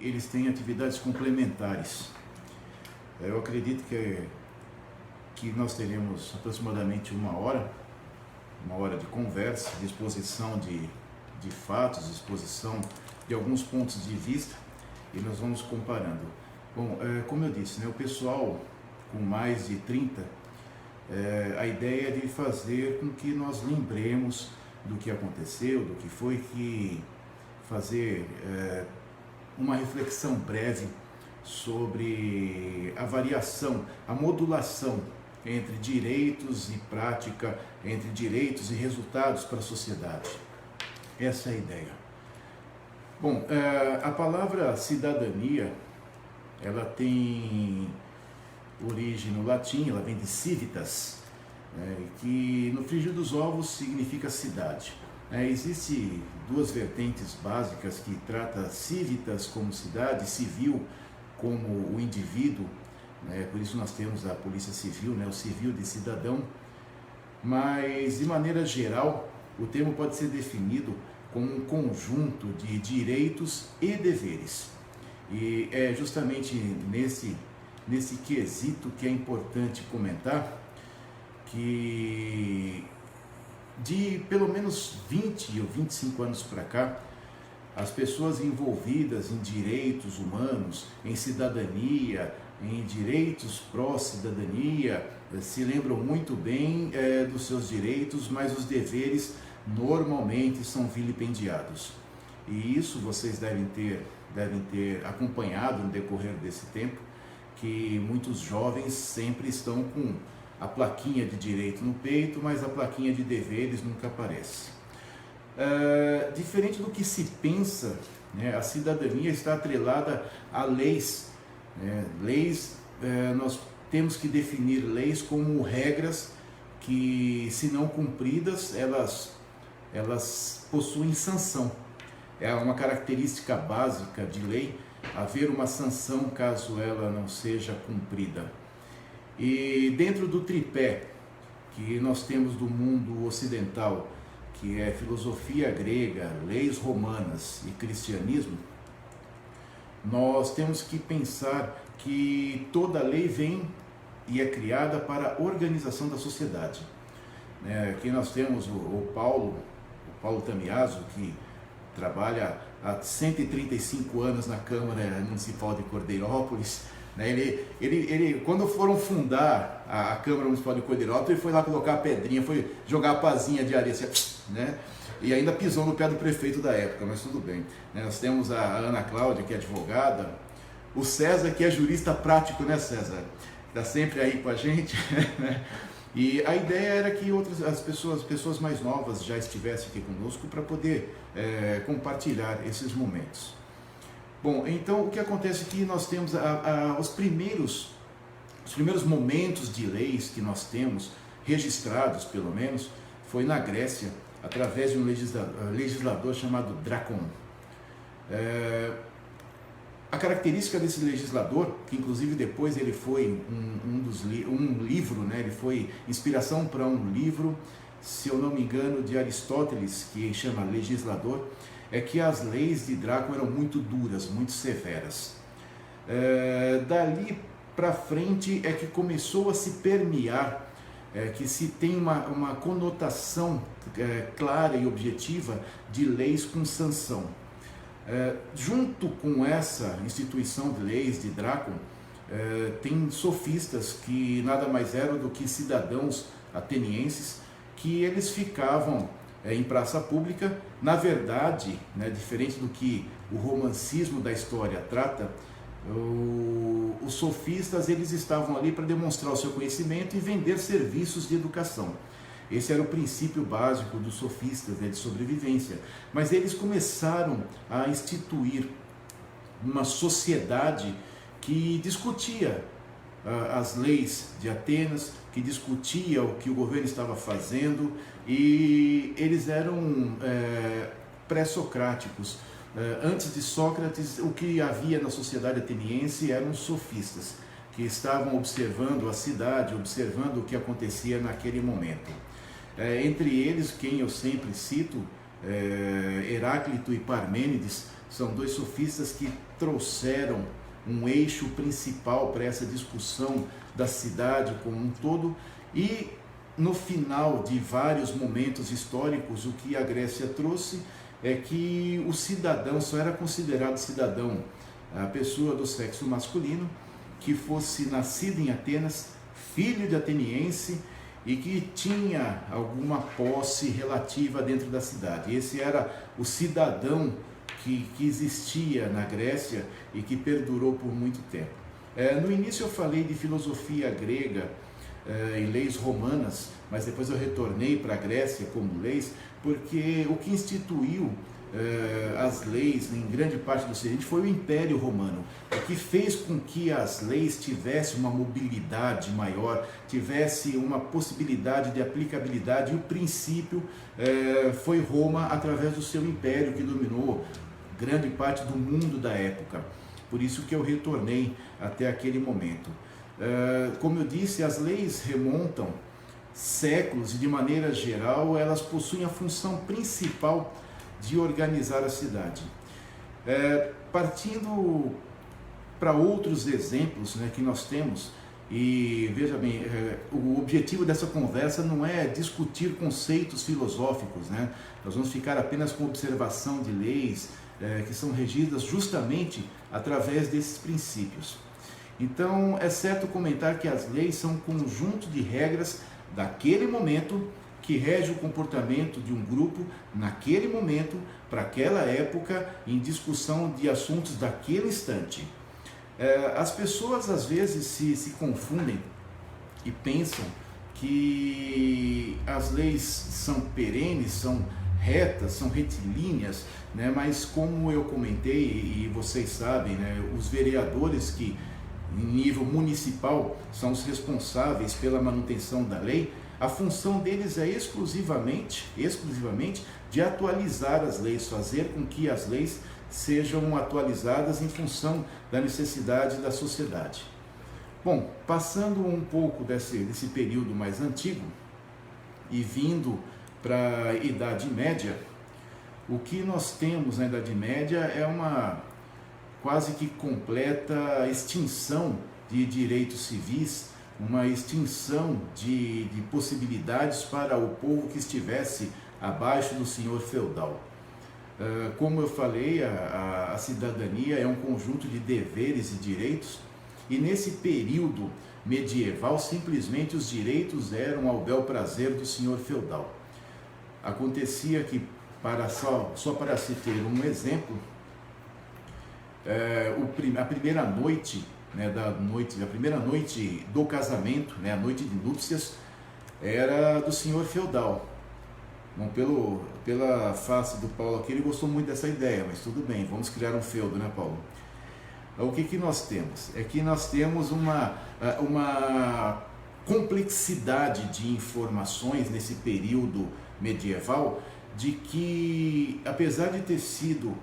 eles têm atividades complementares. Eu acredito que nós teremos aproximadamente uma hora de conversa, de exposição de fatos, de exposição de alguns pontos de vista, e nós vamos comparando. Bom, como eu disse, né, o pessoal com mais de 30, a ideia é de fazer com que nós lembremos do que aconteceu, do que foi, que fazer uma reflexão breve sobre a variação, a modulação entre direitos e prática, entre direitos e resultados para a sociedade. Essa é a ideia. Bom, a palavra cidadania, ela tem origem no latim, ela vem de civitas, que no frigir dos ovos significa cidade. Existem duas vertentes básicas que tratam civitas como cidade, civil como o indivíduo, por isso nós temos a polícia civil, o civil de cidadão, mas de maneira geral o termo pode ser definido como um conjunto de direitos e deveres, e é justamente nesse quesito que é importante comentar que de pelo menos 20 ou 25 anos para cá, as pessoas envolvidas em direitos humanos, em cidadania, em direitos pró-cidadania, se lembram muito bem dos seus direitos, mas os deveres normalmente são vilipendiados. E isso vocês devem ter acompanhado no decorrer desse tempo, que muitos jovens sempre estão com a plaquinha de direito no peito, mas a plaquinha de deveres nunca aparece. Diferente do que se pensa, a cidadania está atrelada a leis. Nós temos que definir leis como regras que, se não cumpridas, elas possuem sanção. É uma característica básica de lei haver uma sanção caso ela não seja cumprida. E dentro do tripé que nós temos do mundo ocidental, que é filosofia grega, leis romanas e cristianismo, nós temos que pensar que toda lei vem e é criada para a organização da sociedade. Aqui nós temos o Paulo Tamiaso, que trabalha há 135 anos na Câmara Municipal de Cordeirópolis. Ele, quando foram fundar a Câmara Municipal de Cordeirópolis, ele foi lá colocar a pedrinha, foi jogar a pazinha de areia, e ainda pisou no pé do prefeito da época, mas tudo bem. Nós temos a Ana Cláudia, que é advogada, o César, que é jurista prático, César? Está sempre aí com a gente, E a ideia era que as pessoas mais novas já estivessem aqui conosco para poder compartilhar esses momentos. Bom, então o que acontece é que nós temos os primeiros momentos de leis que nós temos, registrados pelo menos, foi na Grécia, através de um legislador chamado Drácon. A característica desse legislador, que inclusive depois ele foi um livro, ele foi inspiração para um livro, se eu não me engano, de Aristóteles, que chama Legislador, é que as leis de Drácon eram muito duras, muito severas. Dali para frente é que começou a se permear, que se tem uma conotação clara e objetiva de leis com sanção. Junto com essa instituição de leis de Drácon, tem sofistas que nada mais eram do que cidadãos atenienses, que eles ficavam em praça pública. Na verdade, diferente do que o romancismo da história trata, os sofistas eles estavam ali para demonstrar o seu conhecimento e vender serviços de educação. Esse era o princípio básico dos sofistas, de sobrevivência. Mas eles começaram a instituir uma sociedade que discutia as leis de Atenas, que discutia o que o governo estava fazendo, e eles eram pré-socráticos. Antes de Sócrates, o que havia na sociedade ateniense eram sofistas, que estavam observando a cidade, observando o que acontecia naquele momento. Entre eles, quem eu sempre cito Heráclito e Parmênides são dois sofistas que trouxeram um eixo principal para essa discussão da cidade como um todo, e no final de vários momentos históricos, o que a Grécia trouxe é que o cidadão só era considerado cidadão a pessoa do sexo masculino que fosse nascido em Atenas, filho de ateniense e que tinha alguma posse relativa dentro da cidade. Esse era o cidadão que existia na Grécia e que perdurou por muito tempo. No início eu falei de filosofia grega e leis romanas, mas depois eu retornei para a Grécia como leis, porque o que instituiu as leis em grande parte do Ocidente foi o Império Romano, o que fez com que as leis tivessem uma mobilidade maior, tivesse uma possibilidade de aplicabilidade, e o princípio foi Roma através do seu império, que dominou grande parte do mundo da época. Por isso que eu retornei até aquele momento. Como eu disse, as leis remontam séculos e, de maneira geral, elas possuem a função principal de organizar a cidade. Partindo para outros exemplos, né, que nós temos, e veja bem, o objetivo dessa conversa não é discutir conceitos filosóficos, né? Nós vamos ficar apenas com observação de leis que são regidas justamente através desses princípios. Então, é certo comentar que as leis são um conjunto de regras daquele momento que rege o comportamento de um grupo naquele momento, para aquela época, em discussão de assuntos daquele instante. As pessoas às vezes se confundem e pensam que as leis são perenes, são retas, são retilíneas, né? Mas como eu comentei e vocês sabem, né, os vereadores que em nível municipal são os responsáveis pela manutenção da lei, a função deles é exclusivamente de atualizar as leis, fazer com que as leis sejam atualizadas em função da necessidade da sociedade. Bom, passando um pouco desse período mais antigo e vindo para a Idade Média, o que nós temos na Idade Média é uma quase que completa extinção de direitos civis, uma extinção de possibilidades para o povo que estivesse abaixo do senhor feudal. Como eu falei, a cidadania é um conjunto de deveres e direitos, e nesse período medieval simplesmente os direitos eram ao bel prazer do senhor feudal. Acontecia que, só para se ter um exemplo, a primeira noite, né, a primeira noite do casamento, né, a noite de núpcias, era do senhor feudal. Bom, pela face do Paulo aqui, ele gostou muito dessa ideia, mas tudo bem, vamos criar um feudo, né, Paulo? O que nós temos? É que nós temos uma complexidade de informações nesse período medieval, de que, apesar de ter sido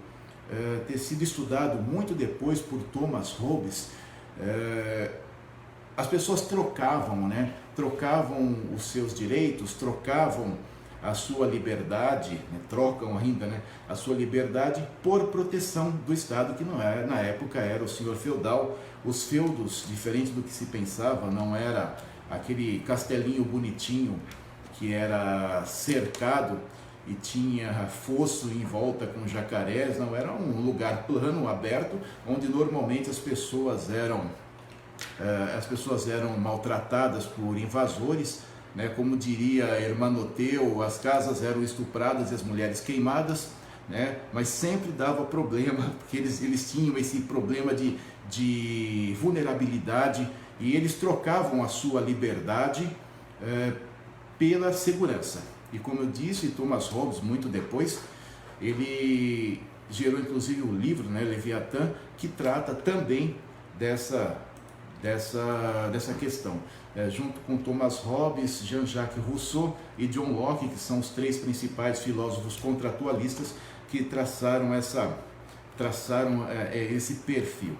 estudado muito depois por Thomas Hobbes, as pessoas trocavam, né? Trocavam os seus direitos, trocavam a sua liberdade, né? Trocam ainda, né? A sua liberdade por proteção do Estado, que não era, na época era o senhor feudal. Os feudos, diferente do que se pensava, não era aquele castelinho bonitinho que era cercado e tinha fosso em volta com jacarés, não, era um lugar plano, aberto, onde normalmente as pessoas eram maltratadas por invasores, né? Como diria Hermanoteu, as casas eram estupradas e as mulheres queimadas, né? Mas sempre dava problema, porque eles tinham esse problema de vulnerabilidade, e eles trocavam a sua liberdade pela segurança. E como eu disse, Thomas Hobbes, muito depois, ele gerou inclusive o livro, né, Leviatã, que trata também dessa questão. Junto com Thomas Hobbes, Jean-Jacques Rousseau e John Locke, que são os três principais filósofos contratualistas que traçaram esse perfil.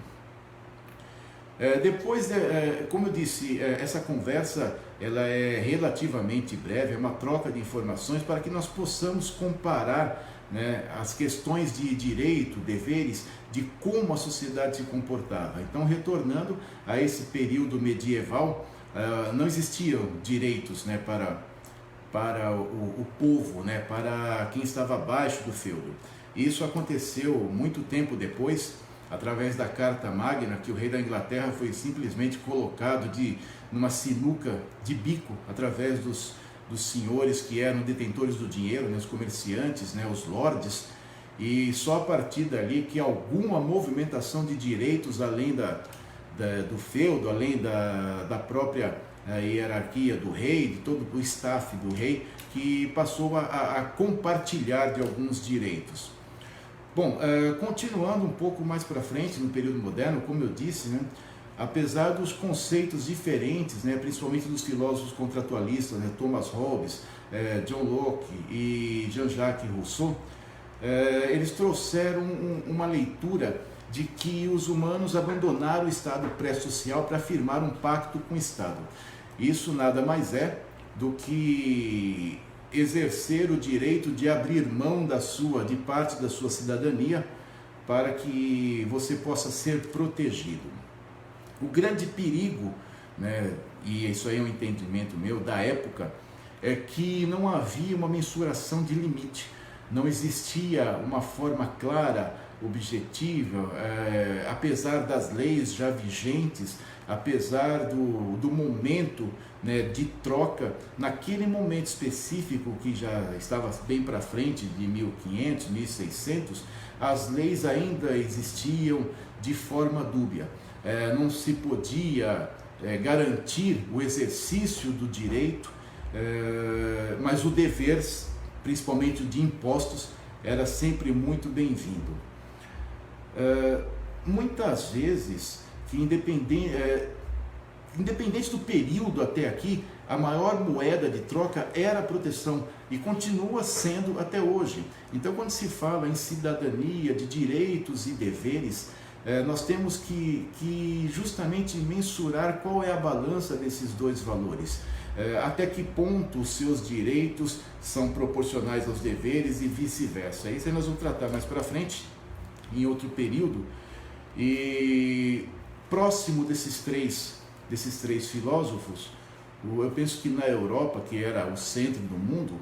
Como eu disse, essa conversa ela é relativamente breve, é uma troca de informações para que nós possamos comparar, né, as questões de direito, deveres, de como a sociedade se comportava. Então, retornando a esse período medieval, não existiam direitos, né, para o povo, né, para quem estava abaixo do feudo. Isso aconteceu muito tempo depois, através da Carta Magna, que o rei da Inglaterra foi simplesmente colocado numa sinuca de bico, através dos senhores que eram detentores do dinheiro, né, os comerciantes, né, os lordes, e só a partir dali que alguma movimentação de direitos, além do feudo, além da própria hierarquia do rei, de todo o staff do rei, que passou a compartilhar de alguns direitos. Bom, continuando um pouco mais para frente, no período moderno, como eu disse, né, apesar dos conceitos diferentes, né, principalmente dos filósofos contratualistas, né, Thomas Hobbes, John Locke e Jean-Jacques Rousseau, eles trouxeram uma leitura de que os humanos abandonaram o estado pré-social para firmar um pacto com o Estado. Isso nada mais é do que exercer o direito de abrir mão de parte da sua cidadania para que você possa ser protegido. O grande perigo, né, e isso aí é um entendimento meu da época, é que não havia uma mensuração de limite, não existia uma forma clara, objetiva, apesar das leis já vigentes, apesar do momento, né, de troca, naquele momento específico que já estava bem para frente, de 1500, 1600, as leis ainda existiam de forma dúbia. Não se podia garantir o exercício do direito, mas o dever, principalmente o de impostos, era sempre muito bem-vindo. Muitas vezes, que independente do período até aqui, a maior moeda de troca era a proteção e continua sendo até hoje. Então, quando se fala em cidadania, de direitos e deveres, nós temos que justamente mensurar qual é a balança desses dois valores. Até que ponto os seus direitos são proporcionais aos deveres e vice-versa. Isso aí nós vamos tratar mais para frente, em outro período. E próximo desses três filósofos, eu penso que na Europa, que era o centro do mundo,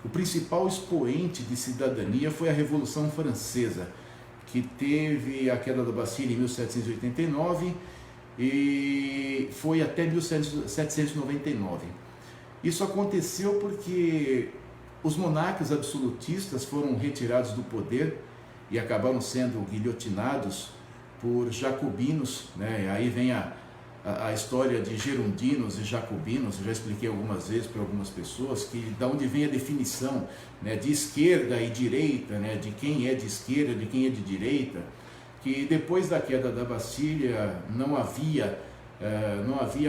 o principal expoente de cidadania foi a Revolução Francesa, que teve a queda da Bastilha em 1789 e foi até 1799. Isso aconteceu porque os monarcas absolutistas foram retirados do poder e acabaram sendo guilhotinados por jacobinos, né? Aí vem a história de gerondinos e jacobinos. Eu já expliquei algumas vezes para algumas pessoas da onde vem a definição, né, de esquerda e direita, né, de quem é de esquerda, de quem é de direita, que depois da queda da Bastilha não havia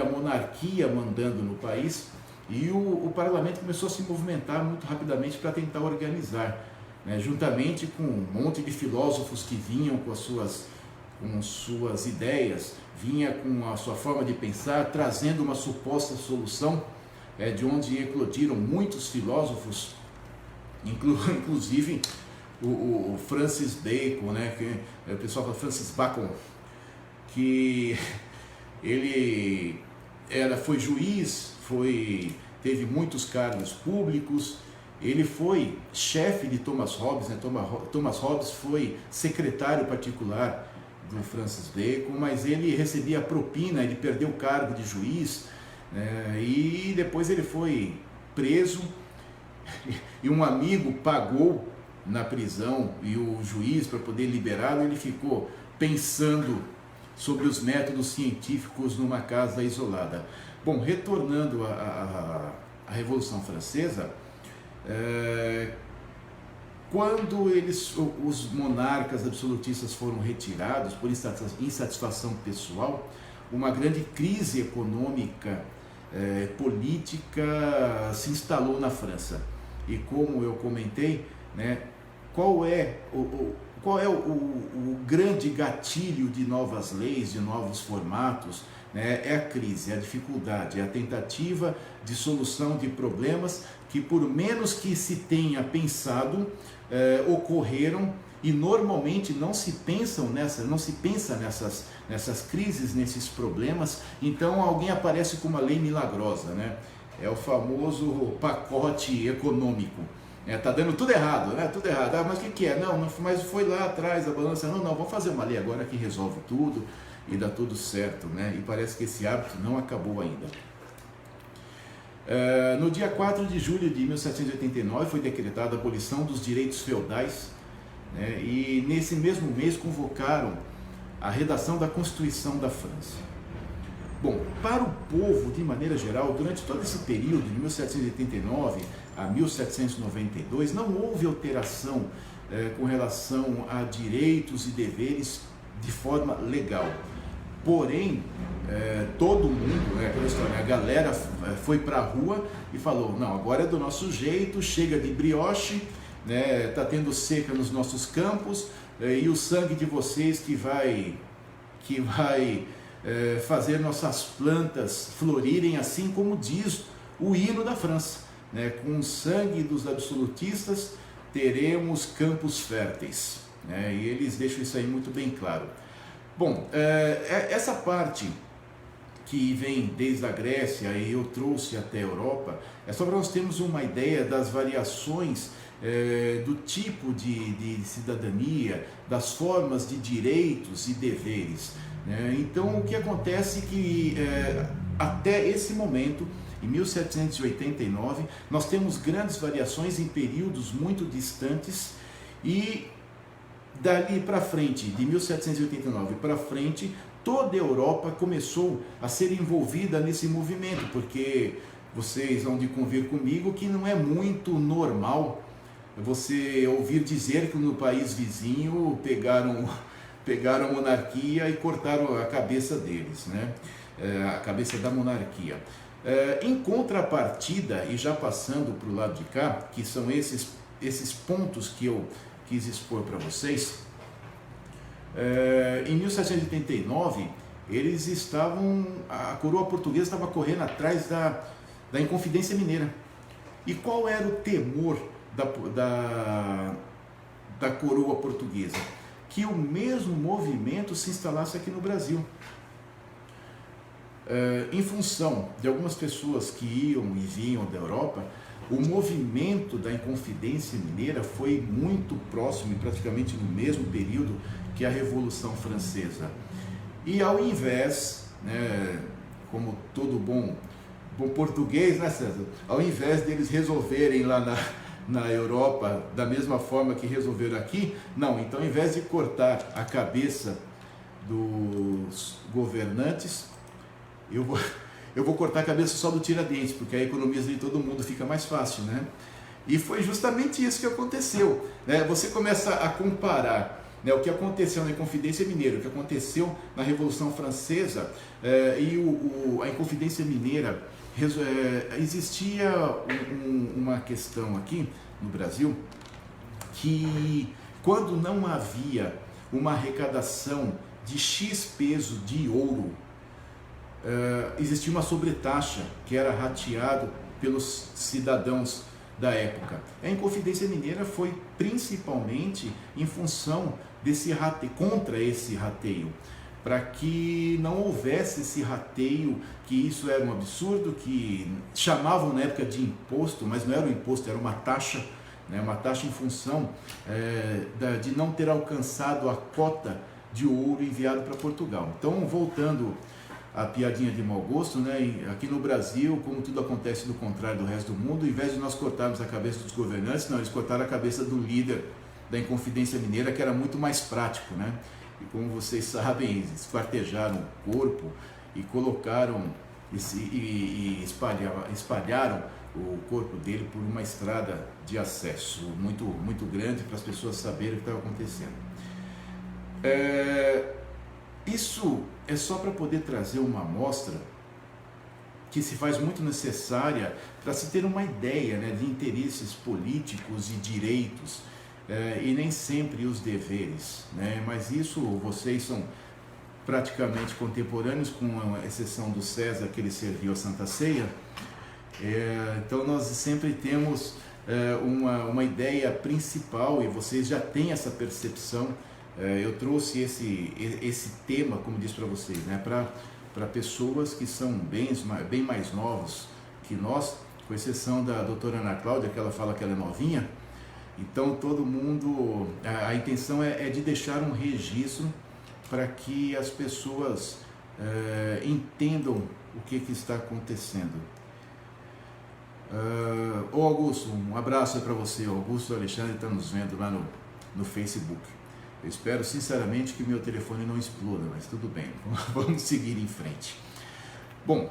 monarquia mandando no país, e o parlamento começou a se movimentar muito rapidamente para tentar organizar, né, juntamente com um monte de filósofos que vinham com suas ideias, vinha com a sua forma de pensar, trazendo uma suposta solução, de onde eclodiram muitos filósofos, inclusive o Francis Bacon, né, que o pessoal fala Francis Bacon, que ele foi juiz, teve muitos cargos públicos. Ele foi chefe de Thomas Hobbes, né? Thomas Hobbes foi secretário particular do Francis Bacon, mas ele recebia propina, ele perdeu o cargo de juiz, né? E depois ele foi preso e um amigo pagou na prisão e o juiz, para poder liberá-lo, ele ficou pensando sobre os métodos científicos numa casa isolada. Bom, retornando à Revolução Francesa, quando os monarcas absolutistas foram retirados por insatisfação pessoal, uma grande crise econômica, política se instalou na França. E como eu comentei, né, qual qual é o grande gatilho de novas leis, de novos formatos? Né? É a crise, é a dificuldade, é a tentativa de solução de problemas que, por menos que se tenha pensado, ocorreram, e normalmente não se pensa nessas crises, nesses problemas. Então alguém aparece com uma lei milagrosa, né? É o famoso pacote econômico. Tá dando tudo errado, né? Tudo errado. Mas o que é? Não, mas foi lá atrás a balança. Não, vamos fazer uma lei agora que resolve tudo e dá tudo certo, né? E parece que esse hábito não acabou ainda. No dia 4 de julho de 1789 foi decretada a abolição dos direitos feudais, né? E nesse mesmo mês convocaram a redação da Constituição da França. Bom, para o povo, de maneira geral, durante todo esse período, de 1789 a 1792, não houve alteração com relação a direitos e deveres de forma legal. Porém, todo mundo, aquela história, a galera foi para a rua e falou, não, agora é do nosso jeito, chega de brioche, né, tá tendo seca nos nossos campos, e o sangue de vocês que vai fazer nossas plantas florirem, assim como diz o hino da França, né? Com o sangue dos absolutistas teremos campos férteis, né? E eles deixam isso aí muito bem claro. Bom, essa parte que vem desde a Grécia e eu trouxe até a Europa, é só para nós termos uma ideia das variações do tipo de cidadania, das formas de direitos e deveres. Então, o que acontece é que até esse momento, em 1789, nós temos grandes variações em períodos muito distantes, e dali para frente, de 1789 para frente, toda a Europa começou a ser envolvida nesse movimento, porque vocês vão de convir comigo que não é muito normal você ouvir dizer que no país vizinho pegaram a monarquia e cortaram a cabeça deles, né? A cabeça da monarquia. Em contrapartida, e já passando para o lado de cá, que são esses pontos que eu quis expor para vocês, em 1789, a coroa portuguesa estava correndo atrás da Inconfidência Mineira. E qual era o temor da coroa portuguesa? Que o mesmo movimento se instalasse aqui no Brasil. Em função de algumas pessoas que iam e vinham da Europa, o movimento da Inconfidência Mineira foi muito próximo e praticamente no mesmo período que a Revolução Francesa. E ao invés, como todo bom português, né, César? Ao invés deles resolverem lá na Europa da mesma forma que resolveram aqui, não, então ao invés de cortar a cabeça dos governantes, eu vou cortar a cabeça só do Tiradentes, porque a economia de todo mundo fica mais fácil, né? E foi justamente isso que aconteceu, né? Você começa a comparar, né, o que aconteceu na Inconfidência Mineira, o que aconteceu na Revolução Francesa, e a Inconfidência Mineira. Existia uma questão aqui no Brasil que, quando não havia uma arrecadação de X peso de ouro, existia uma sobretaxa que era rateado pelos cidadãos da época. A Inconfidência Mineira foi principalmente em função contra esse rateio, para que não houvesse esse rateio, que isso era um absurdo, que chamavam na época de imposto, mas não era um imposto, era uma taxa, né? Uma taxa em função de não ter alcançado a cota de ouro enviado para Portugal. Então, voltando à piadinha de mau gosto, né? Aqui no Brasil, como tudo acontece do contrário do resto do mundo, ao invés de nós cortarmos a cabeça dos governantes, não, eles cortaram a cabeça do líder da Inconfidência Mineira, que era muito mais prático, né? E como vocês sabem, esquartejaram o corpo e colocaram e espalharam o corpo dele por uma estrada de acesso muito, muito grande, para as pessoas saberem o que estava acontecendo. Isso é só para poder trazer uma amostra que se faz muito necessária para se ter uma ideia, né, de interesses políticos e direitos e nem sempre os deveres, né? Mas isso, vocês são praticamente contemporâneos, com exceção do César, que ele serviu a Santa Ceia. Então nós sempre temos uma ideia principal, e vocês já têm essa percepção. Eu trouxe esse tema, como disse para vocês, né, para pessoas que são bem mais novos que nós, com exceção da doutora Ana Cláudia, que ela fala que ela é novinha. Então todo mundo, a intenção é de deixar um registro para que as pessoas entendam o que está acontecendo. Ô Augusto, um abraço para você. O Augusto Alexandre está nos vendo lá no Facebook. Eu espero sinceramente que meu telefone não exploda, mas tudo bem, vamos seguir em frente. Bom,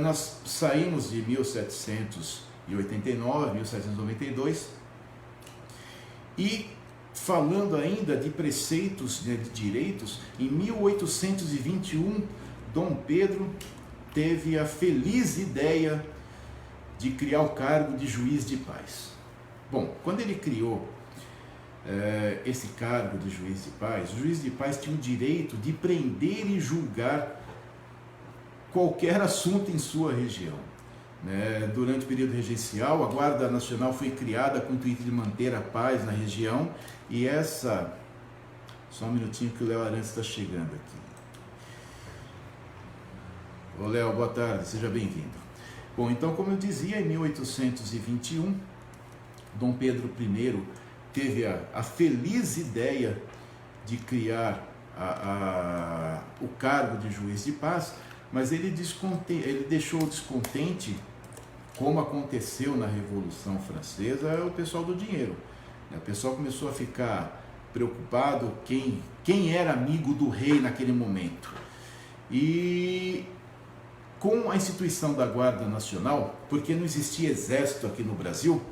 nós saímos de 1789, 1792, e falando ainda de preceitos, né, de direitos, em 1821, Dom Pedro teve a feliz ideia de criar o cargo de juiz de paz. Bom, quando ele criou esse cargo de juiz de paz, o juiz de paz tinha o direito de prender e julgar qualquer assunto em sua região. Durante o período regencial, a Guarda Nacional foi criada com o intuito de manter a paz na região, e essa... Só um minutinho que o Léo Arantes está chegando aqui. Ô Léo, boa tarde, seja bem-vindo. Bom, então, como eu dizia, em 1821, Dom Pedro I teve a feliz ideia de criar o cargo de juiz de paz, mas ele deixou descontente, como aconteceu na Revolução Francesa, o pessoal do dinheiro. O pessoal começou a ficar preocupado quem era amigo do rei naquele momento. E com a instituição da Guarda Nacional, porque não existia exército aqui no Brasil,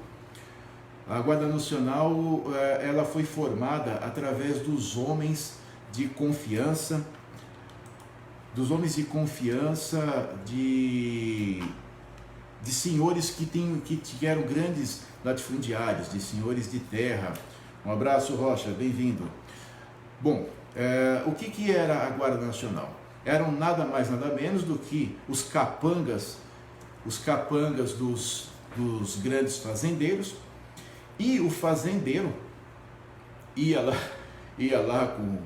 a Guarda Nacional ela foi formada através dos homens de confiança, de senhores que eram grandes latifundiários, de senhores de terra. Um abraço, Rocha, bem-vindo. Bom, o que era a Guarda Nacional? Eram nada mais, nada menos do que os capangas dos grandes fazendeiros, e o fazendeiro ia lá com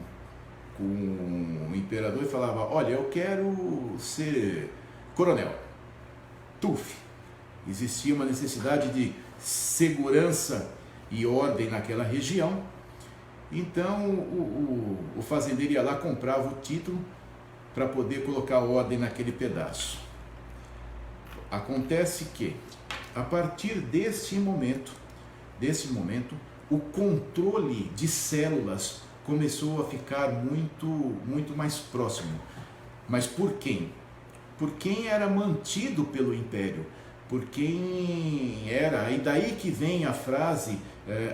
o imperador e falava: olha, eu quero ser coronel. Tuf! Existia uma necessidade de segurança e ordem naquela região, então o fazendeiro ia lá, comprava o título para poder colocar ordem naquele pedaço. Acontece que, a partir desse momento, o controle de células começou a ficar muito mais próximo. Mas por quem? Por quem era mantido pelo Império, por quem era, e daí que vem a frase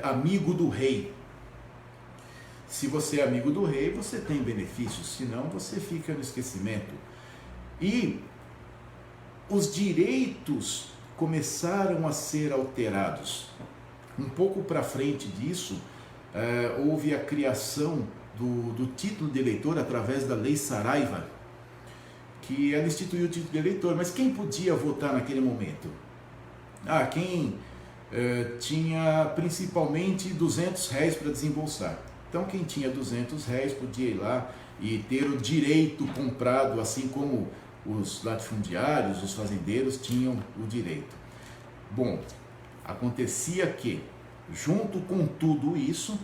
amigo do rei. Se você é amigo do rei, você tem benefícios, senão você fica no esquecimento. E os direitos começaram a ser alterados. Um pouco para frente disso, houve a criação do título de eleitor através da Lei Saraiva, que ela instituiu o título de eleitor. Mas quem podia votar naquele momento? Quem tinha principalmente R$200 para desembolsar. Então quem tinha R$200 podia ir lá e ter o direito comprado, assim como os latifundiários, os fazendeiros tinham o direito. Bom, acontecia que, junto com tudo isso,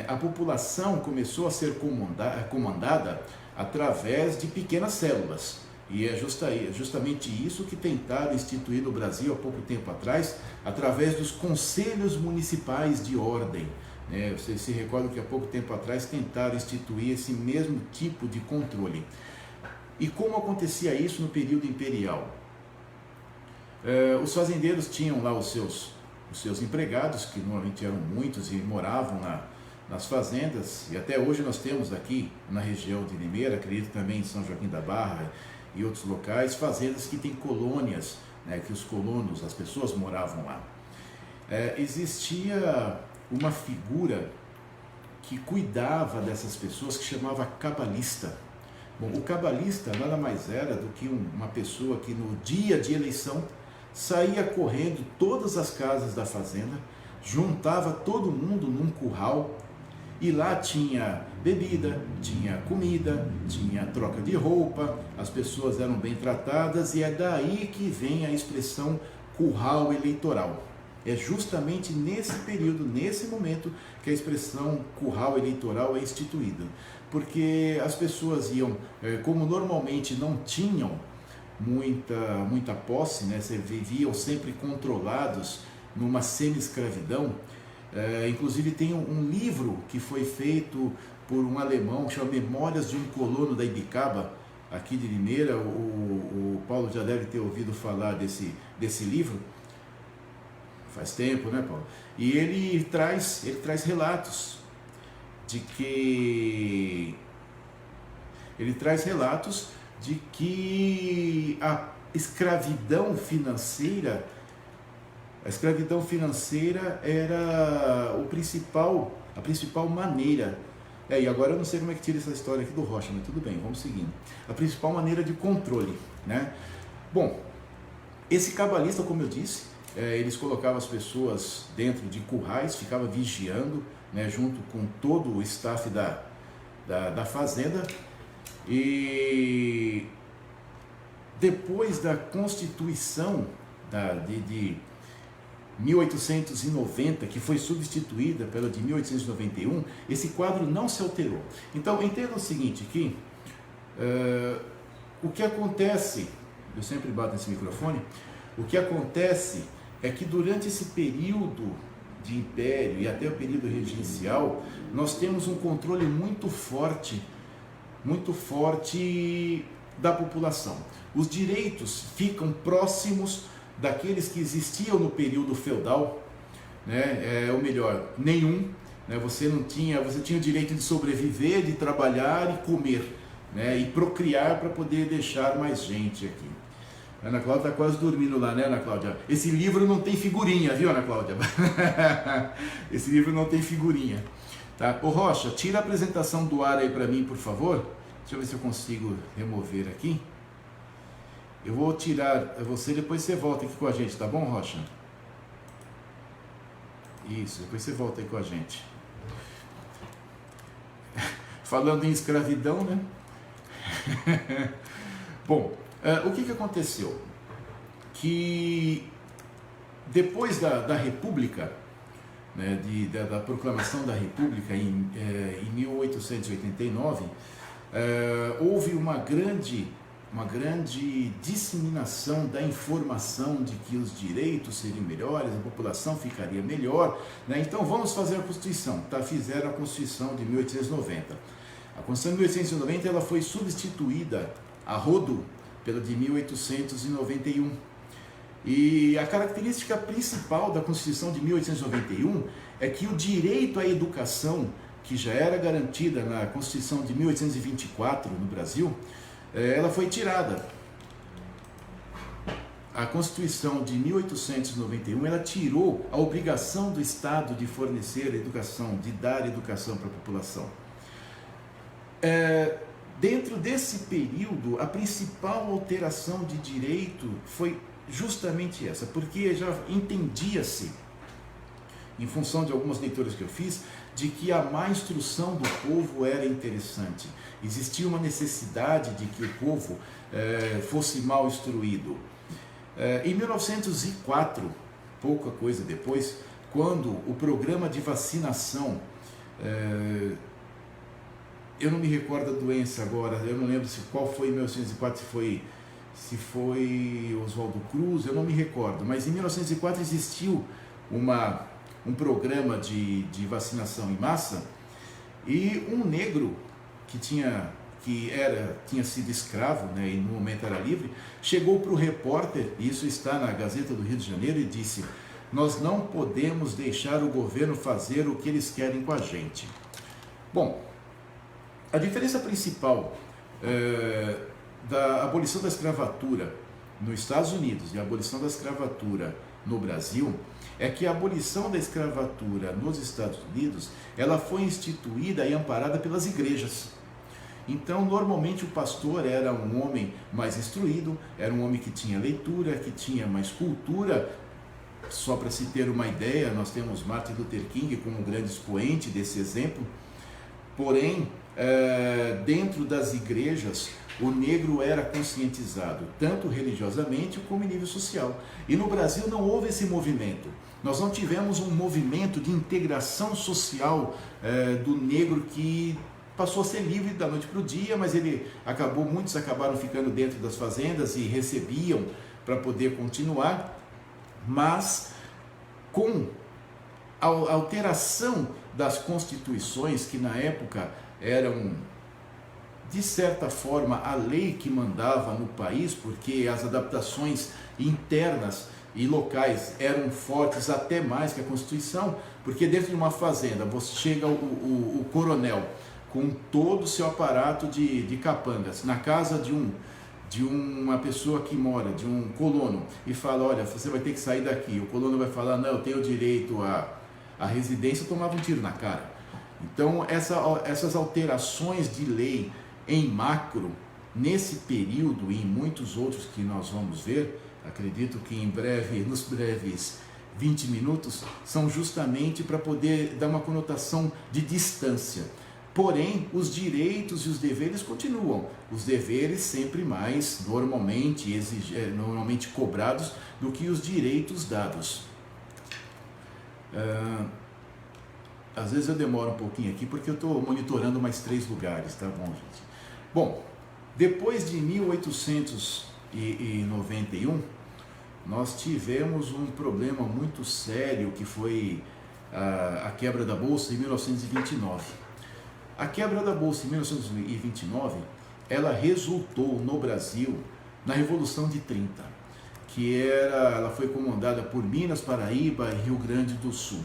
a população começou a ser comandada através de pequenas células. E é justamente isso que tentaram instituir no Brasil há pouco tempo atrás, através dos conselhos municipais de ordem. Vocês se recordam que há pouco tempo atrás tentaram instituir esse mesmo tipo de controle. E como acontecia isso no período imperial? Os fazendeiros tinham lá os seus empregados, que normalmente eram muitos e moravam nas fazendas, e até hoje nós temos aqui na região de Limeira, acredito também em São Joaquim da Barra e outros locais, fazendas que têm colônias, que os colonos, as pessoas moravam lá. Existia uma figura que cuidava dessas pessoas, que chamava cabalista. Bom, o cabalista nada mais era do que uma pessoa que no dia de eleição saía correndo todas as casas da fazenda, juntava todo mundo num curral e lá tinha bebida, tinha comida, tinha troca de roupa, as pessoas eram bem tratadas, e é daí que vem a expressão curral eleitoral. É justamente nesse período, nesse momento, que a expressão curral eleitoral é instituída. Porque as pessoas iam, como normalmente não tinham muita posse, né, viviam sempre controlados numa semi-escravidão. Inclusive tem um livro que foi feito por um alemão que chama Memórias de um Colono da Ibicaba, aqui de Limeira. O Paulo já deve ter ouvido falar desse livro. Faz tempo, né, Paulo? E ele traz relatos de que a escravidão financeira era a principal maneira. E agora eu não sei como é que tira essa história aqui do Rocha, mas tudo bem, vamos seguindo. A principal maneira de controle, né? Bom, esse cabalista, como eu disse, eles colocavam as pessoas dentro de currais, ficava vigiando, né, junto com todo o staff da fazenda. E depois da Constituição de 1890, que foi substituída pela de 1891, esse quadro não se alterou. Então, entenda o seguinte, que o que acontece, eu sempre bato nesse microfone, o que acontece é que durante esse período de império e até o período regencial, nós temos um controle muito forte da população. Os direitos ficam próximos daqueles que existiam no período feudal, né? Ou melhor, nenhum, né? Você tinha o direito de sobreviver, de trabalhar e comer, né? E procriar para poder deixar mais gente aqui. A Ana Cláudia está quase dormindo lá, né, Ana Cláudia? Esse livro não tem figurinha, viu, Ana Cláudia? Esse livro não tem figurinha. Tá? Ô Rocha, tira a apresentação do ar aí para mim, por favor. Deixa eu ver se eu consigo remover aqui. Eu vou tirar você, depois você volta aqui com a gente, tá bom, Rocha? Isso, depois você volta aí com a gente. Falando em escravidão, né? Bom, o que aconteceu? Que depois da República, né, da proclamação da República em 1889, houve uma grande disseminação da informação de que os direitos seriam melhores, a população ficaria melhor, né? Então vamos fazer a Constituição. Fizeram a Constituição de 1890. A Constituição de 1890 ela foi substituída a rodo pela de 1891. E a característica principal da Constituição de 1891 é que o direito à educação, que já era garantida na Constituição de 1824 no Brasil, ela foi tirada. A Constituição de 1891 ela tirou a obrigação do Estado de fornecer educação, de dar educação para a população. Dentro desse período, a principal alteração de direito foi justamente essa, porque já entendia-se, em função de algumas leituras que eu fiz, de que a má instrução do povo era interessante. Existia uma necessidade de que o povo fosse mal instruído. Em 1904, pouca coisa depois, quando o programa de vacinação, eu não me recordo a doença agora, eu não lembro qual foi em 1904, se foi Oswaldo Cruz, eu não me recordo, mas em 1904 existiu um programa de vacinação em massa, e um negro que tinha sido escravo, né, e no momento era livre, chegou para o repórter, e isso está na Gazeta do Rio de Janeiro, e disse: nós não podemos deixar o governo fazer o que eles querem com a gente. Bom, a diferença principal da abolição da escravatura nos Estados Unidos e a abolição da escravatura no Brasil é que a abolição da escravatura nos Estados Unidos, ela foi instituída e amparada pelas igrejas. Então, normalmente o pastor era um homem mais instruído, era um homem que tinha leitura, que tinha mais cultura. Só para se ter uma ideia, nós temos Martin Luther King como um grande expoente desse exemplo. Porém, dentro das igrejas, o negro era conscientizado, tanto religiosamente como em nível social. E no Brasil não houve esse movimento. Nós não tivemos um movimento de integração social do negro que passou a ser livre da noite para o dia, mas muitos acabaram ficando dentro das fazendas e recebiam para poder continuar. Mas com a alteração das constituições, que na época eram, de certa forma, a lei que mandava no país, porque as adaptações internas e locais eram fortes até mais que a Constituição, porque dentro de uma fazenda você chega o coronel com todo o seu aparato de capangas na casa de uma pessoa que mora, de um colono, e fala, olha, você vai ter que sair daqui. O colono vai falar, não, eu tenho direito à residência, tomava um tiro na cara. Então, essas alterações de lei em macro, nesse período e em muitos outros que nós vamos ver, acredito que nos breves 20 minutos, são justamente para poder dar uma conotação de distância. Porém, os direitos e os deveres continuam. Os deveres sempre mais normalmente cobrados do que os direitos dados. Às vezes eu demoro um pouquinho aqui porque eu estou monitorando mais 3 lugares, tá bom, gente? Bom, depois de 1891, nós tivemos um problema muito sério que foi a quebra da Bolsa em 1929. A quebra da Bolsa em 1929, ela resultou no Brasil na Revolução de 30, ela foi comandada por Minas, Paraíba e Rio Grande do Sul.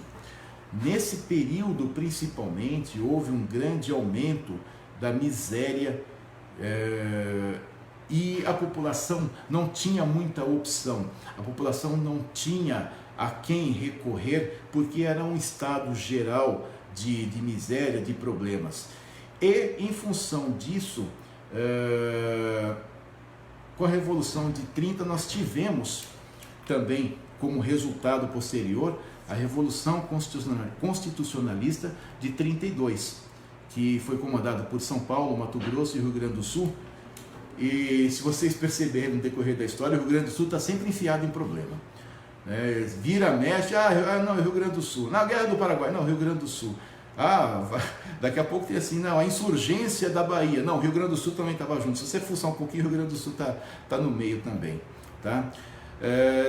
Nesse período, principalmente, houve um grande aumento da miséria e a população não tinha muita opção. A população não tinha a quem recorrer, porque era um estado geral de miséria, de problemas. E, em função disso, com a Revolução de 30, nós tivemos também, como resultado posterior, a Revolução Constitucionalista de 32, que foi comandada por São Paulo, Mato Grosso e Rio Grande do Sul. E, se vocês perceberem no decorrer da história, o Rio Grande do Sul está sempre enfiado em problema. Vira, mexe, não, Rio Grande do Sul. Na Guerra do Paraguai, não, Rio Grande do Sul. Daqui a pouco tem assim, não, a insurgência da Bahia. Não, Rio Grande do Sul também estava junto. Se você fuçar um pouquinho, Rio Grande do Sul tá no meio também. Tá?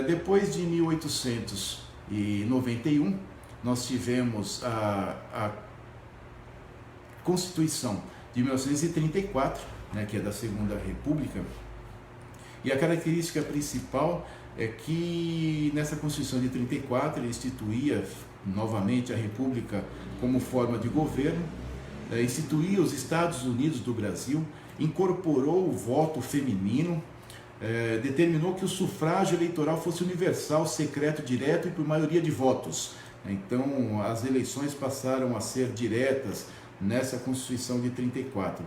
Depois de 1891, nós tivemos a Constituição de 1934, né, que é da Segunda República. E a característica principal é que nessa Constituição de 34 ele instituía novamente a República como forma de governo, instituía os Estados Unidos do Brasil, incorporou o voto feminino, determinou que o sufrágio eleitoral fosse universal, secreto, direto e por maioria de votos. Então as eleições passaram a ser diretas nessa Constituição de 34.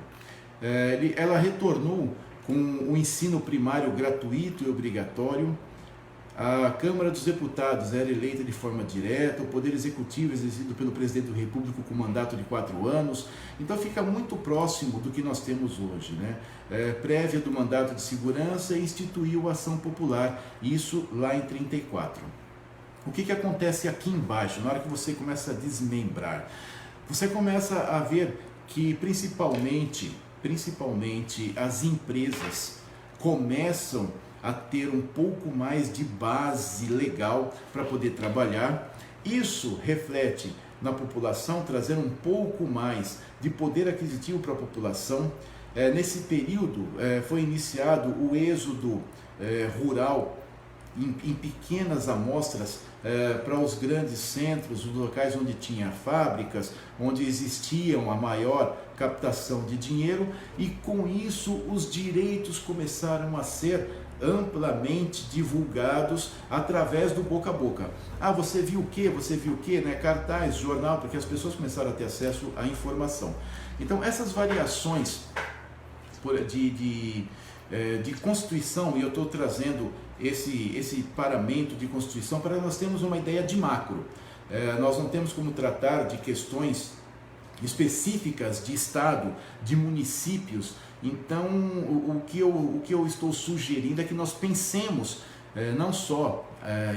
Ela retornou com o ensino primário gratuito e obrigatório. A Câmara dos Deputados era eleita de forma direta, o Poder Executivo exercido pelo Presidente da República com mandato de 4 anos, então fica muito próximo do que nós temos hoje, né? Prévia do mandato de segurança, instituiu a ação popular, isso lá em 34. O que acontece aqui embaixo, na hora que você começa a desmembrar? Você começa a ver que principalmente as empresas começam a ter um pouco mais de base legal para poder trabalhar. Isso reflete na população, trazendo um pouco mais de poder aquisitivo para a população. Nesse período foi iniciado o êxodo rural em pequenas amostras para os grandes centros, os locais onde tinha fábricas, onde existiam a maior captação de dinheiro, e com isso os direitos começaram a ser amplamente divulgados através do boca a boca. Ah, você viu o quê? Você viu o quê? Né? Cartaz, jornal, porque as pessoas começaram a ter acesso à informação. Então essas variações de Constituição, e eu estou trazendo esse paramento de Constituição para nós termos uma ideia de macro. Nós não temos como tratar de questões específicas de Estado, de municípios. Então o que eu estou sugerindo é que nós pensemos, não só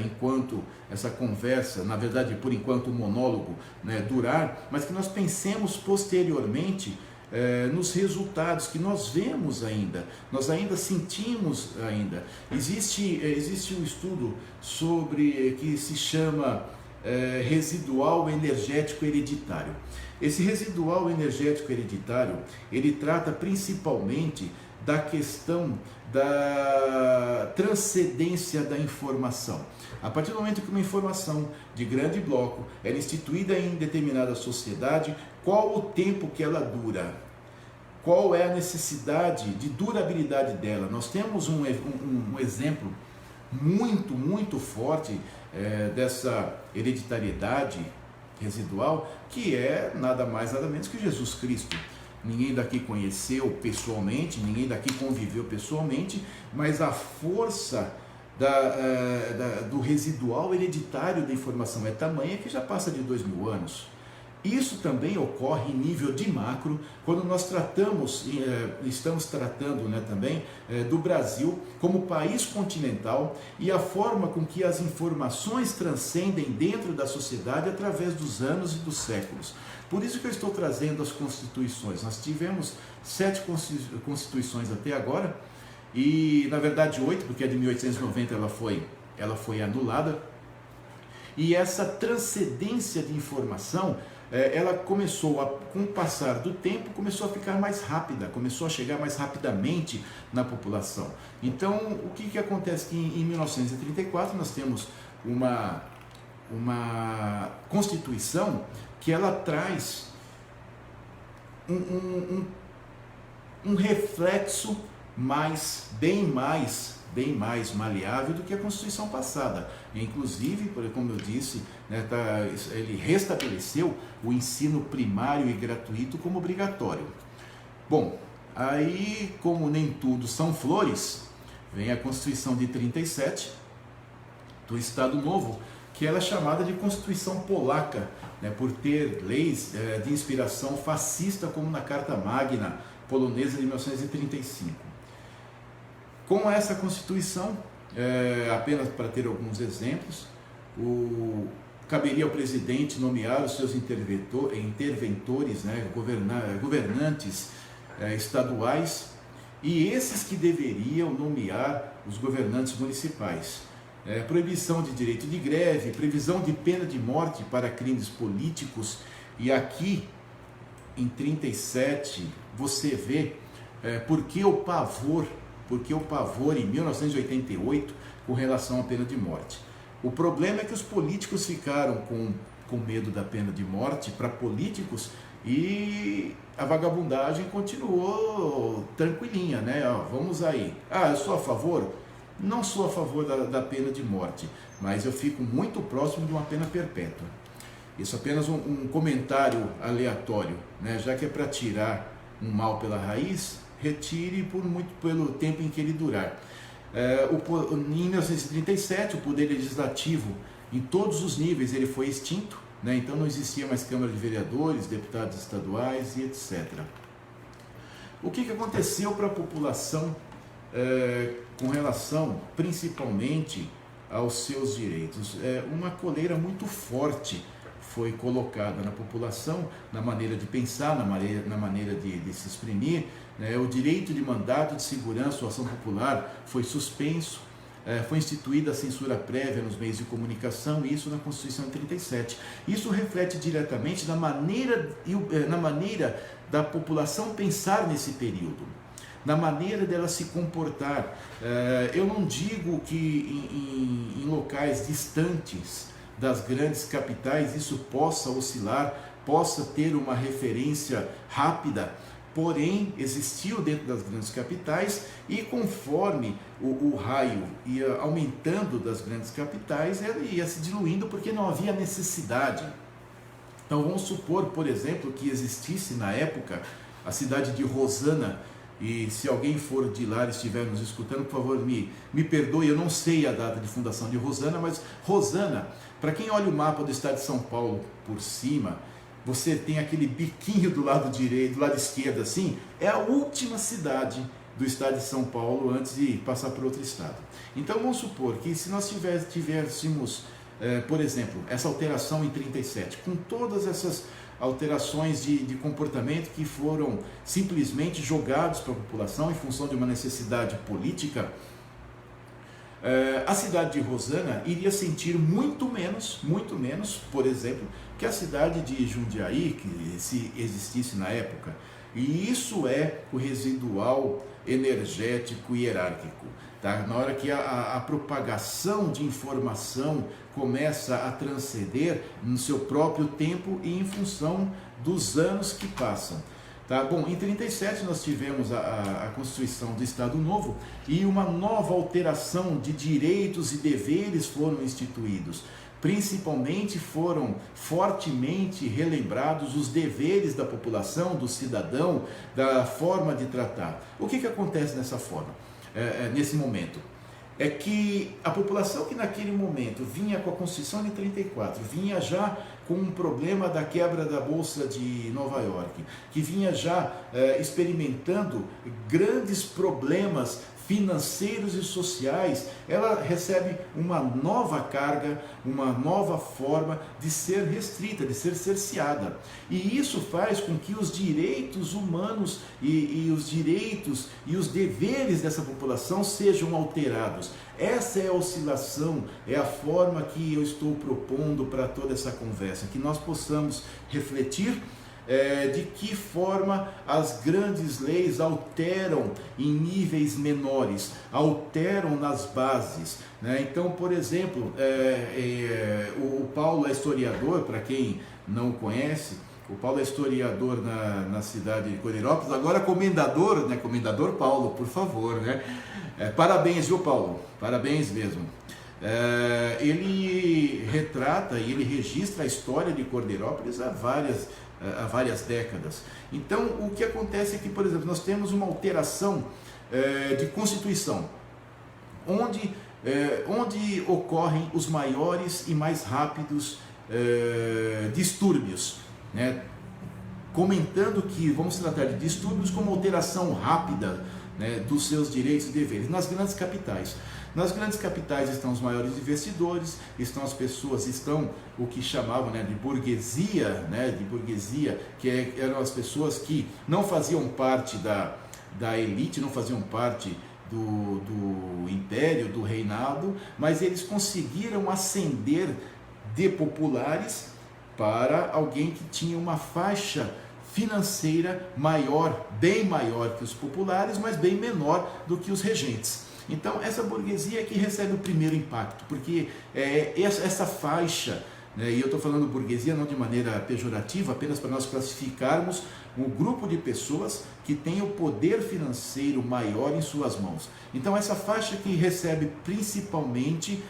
enquanto essa conversa, na verdade por enquanto o monólogo, né, durar, mas que nós pensemos posteriormente nos resultados que nós vemos ainda, nós ainda sentimos ainda. Existe um estudo que se chama residual energético hereditário. Esse residual energético hereditário, ele trata principalmente da questão da transcendência da informação. A partir do momento que uma informação de grande bloco é instituída em determinada sociedade, qual o tempo que ela dura? Qual é a necessidade de durabilidade dela? Nós temos um exemplo muito forte dessa hereditariedade residual, que é nada mais nada menos que Jesus Cristo. Ninguém daqui conheceu pessoalmente, ninguém daqui conviveu pessoalmente, mas a força do residual hereditário da informação é tamanha que já passa de 2000 anos. Isso também ocorre em nível de macro, quando nós estamos tratando, né, também do Brasil como país continental e a forma com que as informações transcendem dentro da sociedade através dos anos e dos séculos. Por isso que eu estou trazendo as constituições. Nós tivemos 7 constituições até agora, e na verdade 8, porque a de 1890 ela foi anulada. E essa transcendência de informação, ela começou, com o passar do tempo, começou a ficar mais rápida, começou a chegar mais rapidamente na população. Então, o que acontece? Que em 1934 nós temos uma Constituição que ela traz um reflexo bem mais maleável do que a Constituição passada. Inclusive, como eu disse, né, ele restabeleceu o ensino primário e gratuito como obrigatório. Bom, aí, como nem tudo são flores, vem a Constituição de 37 do Estado Novo, que ela é chamada de Constituição Polaca, né, por ter leis de inspiração fascista, como na Carta Magna polonesa de 1935. Com essa Constituição, apenas para ter alguns exemplos, caberia ao presidente nomear os seus interventores, né, governantes estaduais, e esses que deveriam nomear os governantes municipais. Proibição de direito de greve, previsão de pena de morte para crimes políticos, e aqui em 37 você vê por que o pavor em 1988 com relação à pena de morte. O problema é que os políticos ficaram com medo da pena de morte para políticos, e a vagabundagem continuou tranquilinha, né? Vamos aí. Eu sou a favor? Não sou a favor da pena de morte, mas eu fico muito próximo de uma pena perpétua. Isso é apenas um comentário aleatório, né? Já que é para tirar um mal pela raiz, retire pelo tempo em que ele durar. Em 1937, o poder legislativo, em todos os níveis, ele foi extinto, né? Então não existia mais Câmara de Vereadores, deputados estaduais e etc. O que aconteceu para a população com relação principalmente aos seus direitos? Uma coleira muito forte foi colocada na população, na maneira de pensar, na maneira de se exprimir, né? O direito de mandato de segurança ou ação popular foi suspenso, foi instituída a censura prévia nos meios de comunicação, e isso na Constituição de 37. Isso reflete diretamente na maneira da população pensar nesse período. na maneira dela se comportar. Eu não digo que em locais distantes das grandes capitais isso possa oscilar, possa ter uma referência rápida, porém existiu dentro das grandes capitais, e conforme o raio ia aumentando das grandes capitais, ele ia se diluindo porque não havia necessidade. Então vamos supor, por exemplo, que existisse na época a cidade de Rosana, e se alguém for de lá e estiver nos escutando, por favor, me perdoe, eu não sei a data de fundação de Rosana, mas Rosana, para quem olha o mapa do estado de São Paulo por cima, você tem aquele biquinho do lado direito, do lado esquerdo assim, é a última cidade do estado de São Paulo antes de passar por outro estado. Então vamos supor que se nós tivéssemos, por exemplo, essa alteração em 37, com todas essas alterações de comportamento que foram simplesmente jogados para a população em função de uma necessidade política, a cidade de Rosana iria sentir muito menos, por exemplo, que a cidade de Jundiaí, que se existisse na época. E isso é o residual energético e hierárquico. Tá? Na hora que a propagação de informação começa a transcender no seu próprio tempo e em função dos anos que passam. Tá? Bom, em 37 nós tivemos a Constituição do Estado Novo e uma nova alteração de direitos e deveres foram instituídos. Principalmente foram fortemente relembrados os deveres da população, do cidadão, da forma de tratar. O que acontece nessa forma, nesse momento? É que a população que naquele momento vinha com a Constituição de 34, vinha já com um problema da quebra da Bolsa de Nova York, que vinha já experimentando grandes problemas financeiros e sociais, ela recebe uma nova carga, uma nova forma de ser restrita, de ser cerceada. E isso faz com que os direitos humanos e os direitos e os deveres dessa população sejam alterados. Essa é a oscilação, é a forma que eu estou propondo para toda essa conversa, que nós possamos refletir de que forma as grandes leis alteram em níveis menores, alteram nas bases. Né? Então, por exemplo, o Paulo é historiador, para quem não conhece, o Paulo é historiador na cidade de Cordeirópolis, agora comendador, né? Comendador Paulo, por favor. Né? Parabéns, viu, Paulo? Parabéns mesmo. Ele retrata e ele registra a história de Cordeirópolis há várias décadas. Então, o que acontece é que, por exemplo, nós temos uma alteração de Constituição, onde ocorrem os maiores e mais rápidos distúrbios, né? Comentando que vamos tratar de distúrbios como alteração rápida, né, dos seus direitos e deveres nas grandes capitais. Nas grandes capitais estão os maiores investidores, estão as pessoas, estão o que chamavam, né, de burguesia, que eram as pessoas que não faziam parte da elite, não faziam parte do império, do reinado, mas eles conseguiram ascender de populares para alguém que tinha uma faixa financeira maior, bem maior que os populares, mas bem menor do que os regentes. Então, essa burguesia é que recebe o primeiro impacto, porque essa faixa, né, e eu estou falando burguesia não de maneira pejorativa, apenas para nós classificarmos um grupo de pessoas que tem o poder financeiro maior em suas mãos. Então, essa faixa que recebe principalmente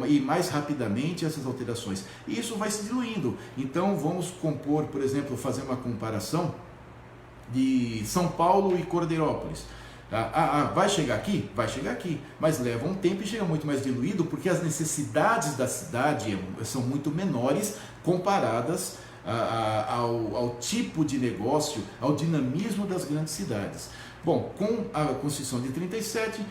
e mais rapidamente essas alterações. E isso vai se diluindo. Então, vamos compor, por exemplo, fazer uma comparação de São Paulo e Cordeirópolis. Vai chegar aqui? Vai chegar aqui, mas leva um tempo e chega muito mais diluído, porque as necessidades da cidade são muito menores comparadas ao tipo de negócio, ao dinamismo das grandes cidades. Bom, com a Constituição de 37,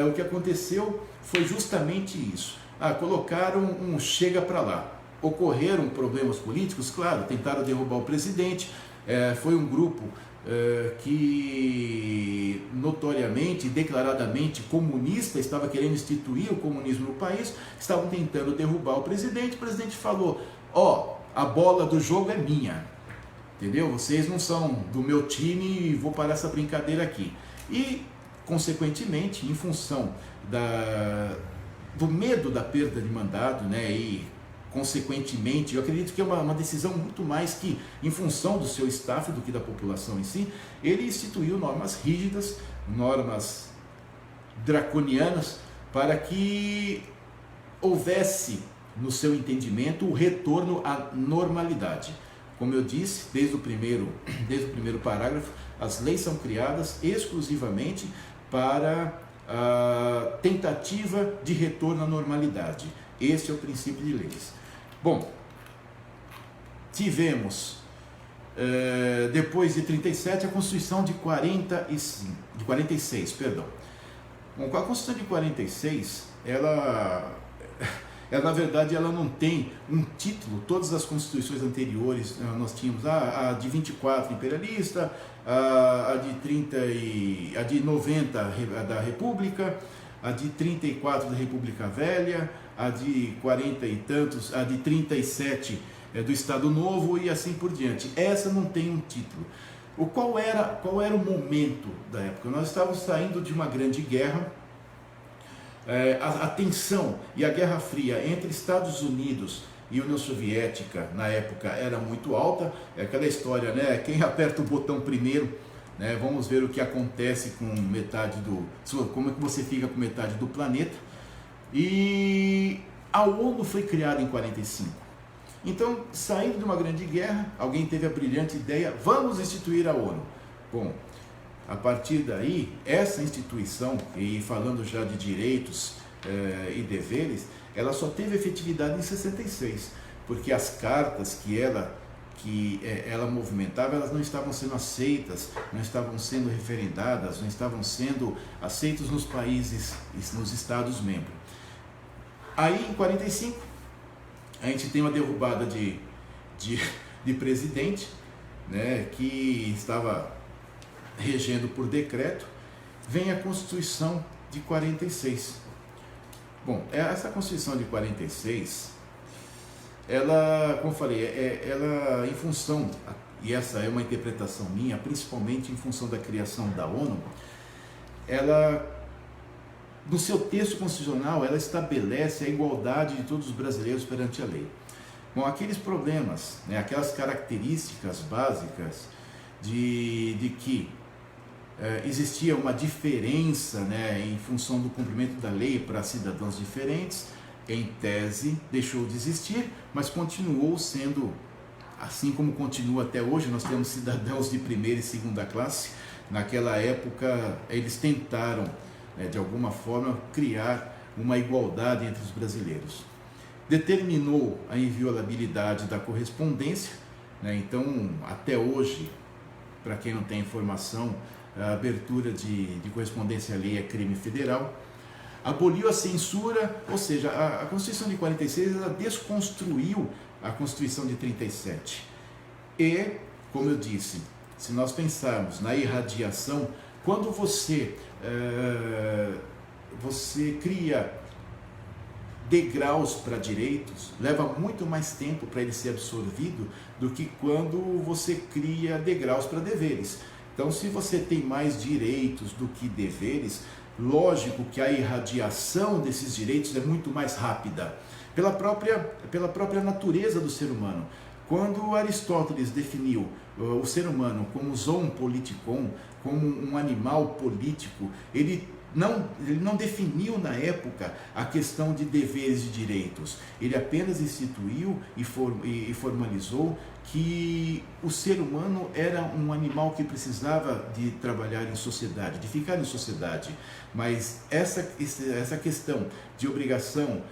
o que aconteceu foi justamente isso. Colocaram um chega para lá. Ocorreram problemas políticos, claro, tentaram derrubar o presidente, foi um grupo que notoriamente, declaradamente comunista, estava querendo instituir o comunismo no país, estavam tentando derrubar o presidente falou, a bola do jogo é minha, entendeu? Vocês não são do meu time e vou parar essa brincadeira aqui. E, consequentemente, em função do medo da perda de mandato, né, e consequentemente, eu acredito que é uma decisão muito mais que em função do seu staff do que da população em si, ele instituiu normas rígidas, normas draconianas, para que houvesse, no seu entendimento, o retorno à normalidade. Como eu disse, desde o primeiro parágrafo, as leis são criadas exclusivamente para a tentativa de retorno à normalidade. Esse é o princípio de leis. Bom, tivemos, depois de 37, a Constituição de 46, perdão. Bom, com a Constituição de 46, ela na verdade ela não tem um título. Todas as constituições anteriores, nós tínhamos a de 24 imperialista, a de 90 da República, a de 34 da República Velha, a de 40 e tantos, a de 37 do Estado Novo e assim por diante. Essa não tem um título. Qual era o momento da época? Nós estávamos saindo de uma grande guerra. A tensão e a Guerra Fria entre Estados Unidos e União Soviética na época era muito alta. É aquela história, né? Quem aperta o botão primeiro, né? Vamos ver o que acontece com metade como é que você fica com metade do planeta. E a ONU foi criada em 45. Então, saindo de uma grande guerra, alguém teve a brilhante ideia: vamos instituir a ONU. Bom, a partir daí, essa instituição, e falando já de direitos e deveres, ela só teve efetividade em 66, porque as cartas que ela movimentava, elas não estavam sendo aceitas, não estavam sendo referendadas, não estavam sendo aceitas nos países, nos Estados-membros. Aí, em 45, a gente tem uma derrubada de presidente, né, que estava regendo por decreto. Vem a Constituição de 46. Bom, essa Constituição de 46, ela, como eu falei, ela em função, e essa é uma interpretação minha, principalmente em função da criação da ONU, ela, no seu texto constitucional, ela estabelece a igualdade de todos os brasileiros perante a lei. Bom, aqueles problemas, né, aquelas características básicas de que existia uma diferença, né, em função do cumprimento da lei para cidadãos diferentes, em tese deixou de existir, mas continuou sendo, assim como continua até hoje. Nós temos cidadãos de primeira e segunda classe. Naquela época eles tentaram, de alguma forma, criar uma igualdade entre os brasileiros. Determinou a inviolabilidade da correspondência, né, então até hoje, para quem não tem informação, a abertura de correspondência alheia é crime federal. Aboliu a censura, ou seja, a Constituição de 46 ela desconstruiu a Constituição de 37. E, como eu disse, se nós pensarmos na irradiação, quando você cria degraus para direitos, leva muito mais tempo para ele ser absorvido do que quando você cria degraus para deveres. Então, se você tem mais direitos do que deveres, lógico que a irradiação desses direitos é muito mais rápida, pela própria natureza do ser humano. Quando Aristóteles definiu o ser humano como zoon politikon, como um animal político, ele não definiu na época a questão de deveres e direitos. Ele apenas instituiu e formalizou que o ser humano era um animal que precisava de trabalhar em sociedade, de ficar em sociedade. Mas essa questão de obrigação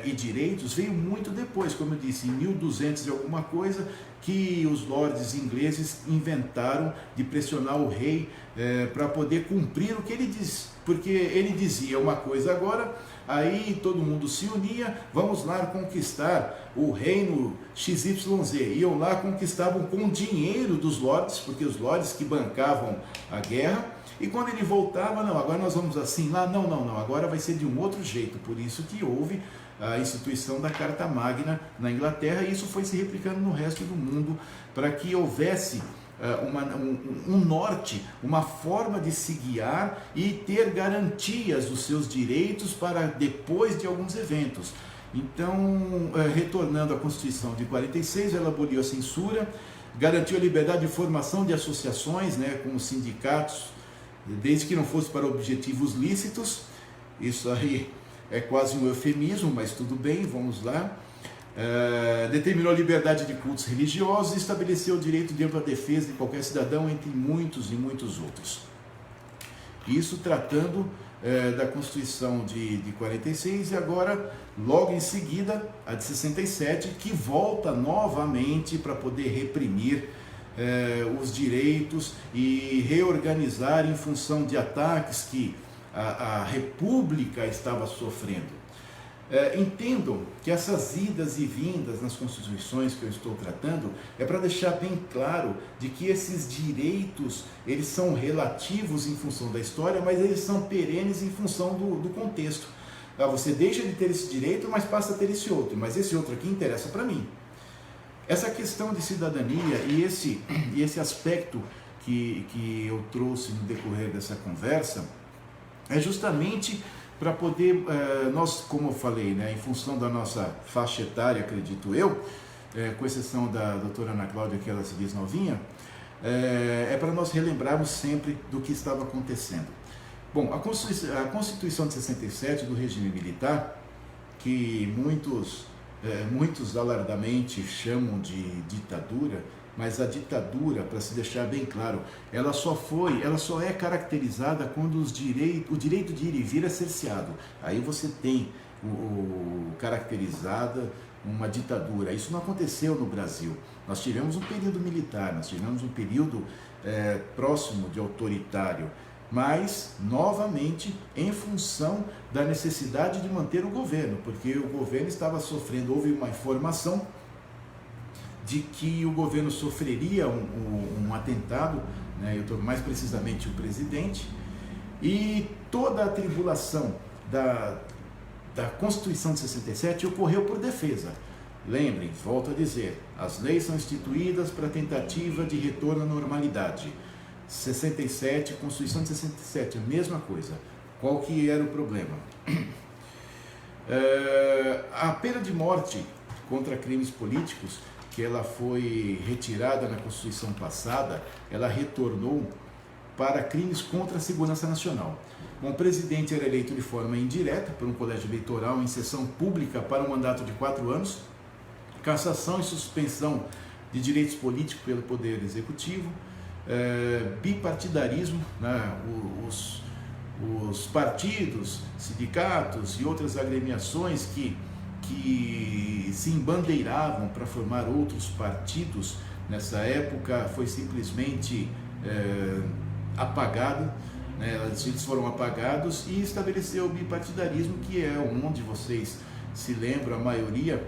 e direitos veio muito depois, como eu disse, em 1200 e alguma coisa, que os lordes ingleses inventaram de pressionar o rei para poder cumprir o que ele diz. Porque ele dizia uma coisa agora, aí todo mundo se unia: vamos lá conquistar o reino XYZ. Iam lá, conquistavam com o dinheiro dos lordes, porque os lordes que bancavam a guerra. E quando ele voltava: não, agora nós vamos assim lá, não, agora vai ser de um outro jeito. Por isso que houve a instituição da Carta Magna na Inglaterra, e isso foi se replicando no resto do mundo, para que houvesse um norte, uma forma de se guiar e ter garantias dos seus direitos para depois de alguns eventos. Então, retornando à Constituição de 46, ela aboliu a censura, garantiu a liberdade de formação de associações, como sindicatos, desde que não fosse para objetivos lícitos. Isso aí é quase um eufemismo, mas tudo bem, vamos lá. Determinou a liberdade de cultos religiosos e estabeleceu o direito de ampla defesa de qualquer cidadão, entre muitos e muitos outros. Isso tratando da Constituição de 46 e agora, logo em seguida, a de 67, que volta novamente para poder reprimir os direitos e reorganizar em função de ataques que a República estava sofrendo. Entendam que essas idas e vindas nas constituições que eu estou tratando é para deixar bem claro de que esses direitos, eles são relativos em função da história, mas eles são perenes em função do contexto. Você deixa de ter esse direito, mas passa a ter esse outro, mas esse outro aqui interessa para mim. Essa questão de cidadania e esse aspecto que eu trouxe no decorrer dessa conversa é justamente para poder, nós, como eu falei, em função da nossa faixa etária, acredito eu, com exceção da doutora Ana Cláudia, que ela se diz novinha, é para nós relembrarmos sempre do que estava acontecendo. Bom, a Constituição de 67 do regime militar, que muitos alardamente chamam de ditadura, mas a ditadura, para se deixar bem claro, ela só é caracterizada quando o direito de ir e vir é cerceado. Aí você tem caracterizada uma ditadura. Isso não aconteceu no Brasil. Nós tivemos um período militar, nós tivemos um período próximo de autoritário, mas, novamente, em função da necessidade de manter o governo, porque o governo estava sofrendo, houve uma informação de que o governo sofreria um atentado, mais precisamente o presidente, e toda a tribulação da Constituição de 67 ocorreu por defesa. Lembrem, volto a dizer, as leis são instituídas para tentativa de retorno à normalidade. 67, Constituição de 67, a mesma coisa. Qual que era o problema? A pena de morte contra crimes políticos, que ela foi retirada na Constituição passada, ela retornou para crimes contra a segurança nacional. Bom, o presidente era eleito de forma indireta por um colégio eleitoral em sessão pública para um mandato de 4 anos, cassação e suspensão de direitos políticos pelo Poder Executivo, bipartidarismo, os partidos, sindicatos e outras agremiações que se embandeiravam para formar outros partidos, nessa época foi simplesmente apagado, eles foram apagados e estabeleceu o bipartidarismo, que é onde vocês se lembram, a maioria,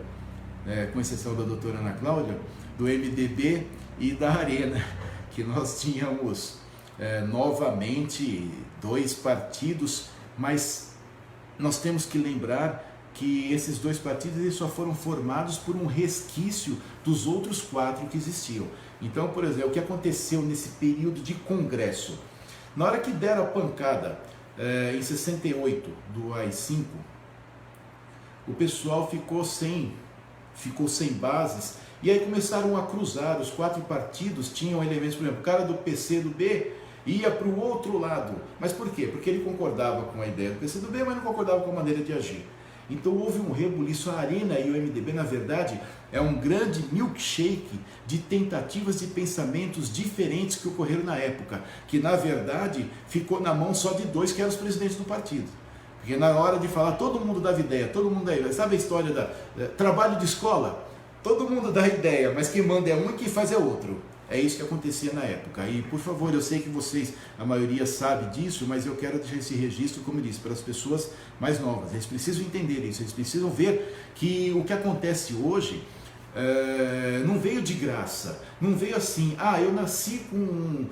com exceção da doutora Ana Cláudia, do MDB e da Arena, que nós tínhamos novamente 2 partidos, mas nós temos que lembrar que esses 2 partidos eles só foram formados por um resquício dos outros 4 que existiam. Então, por exemplo, o que aconteceu nesse período de congresso? Na hora que deram a pancada em 68 do AI-5, o pessoal ficou sem bases, e aí começaram a cruzar. Os 4 partidos tinham elementos, por exemplo, o cara do PC do B ia para o outro lado. Mas por quê? Porque ele concordava com a ideia do PC do B, mas não concordava com a maneira de agir. Então houve um rebuliço. A Arena e o MDB, na verdade, é um grande milkshake de tentativas de pensamentos diferentes que ocorreram na época, que na verdade ficou na mão só de 2 que eram os presidentes do partido. Porque na hora de falar, todo mundo dava ideia, todo mundo dá ideia. Sabe a história da trabalho de escola? Todo mundo dá ideia, mas quem manda é um e quem faz é outro. É isso que acontecia na época. E, por favor, eu sei que vocês, a maioria sabe disso, mas eu quero deixar esse registro, como eu disse, para as pessoas mais novas. Eles precisam entender isso, eles precisam ver que o que acontece hoje não veio de graça, não veio assim, eu nasci com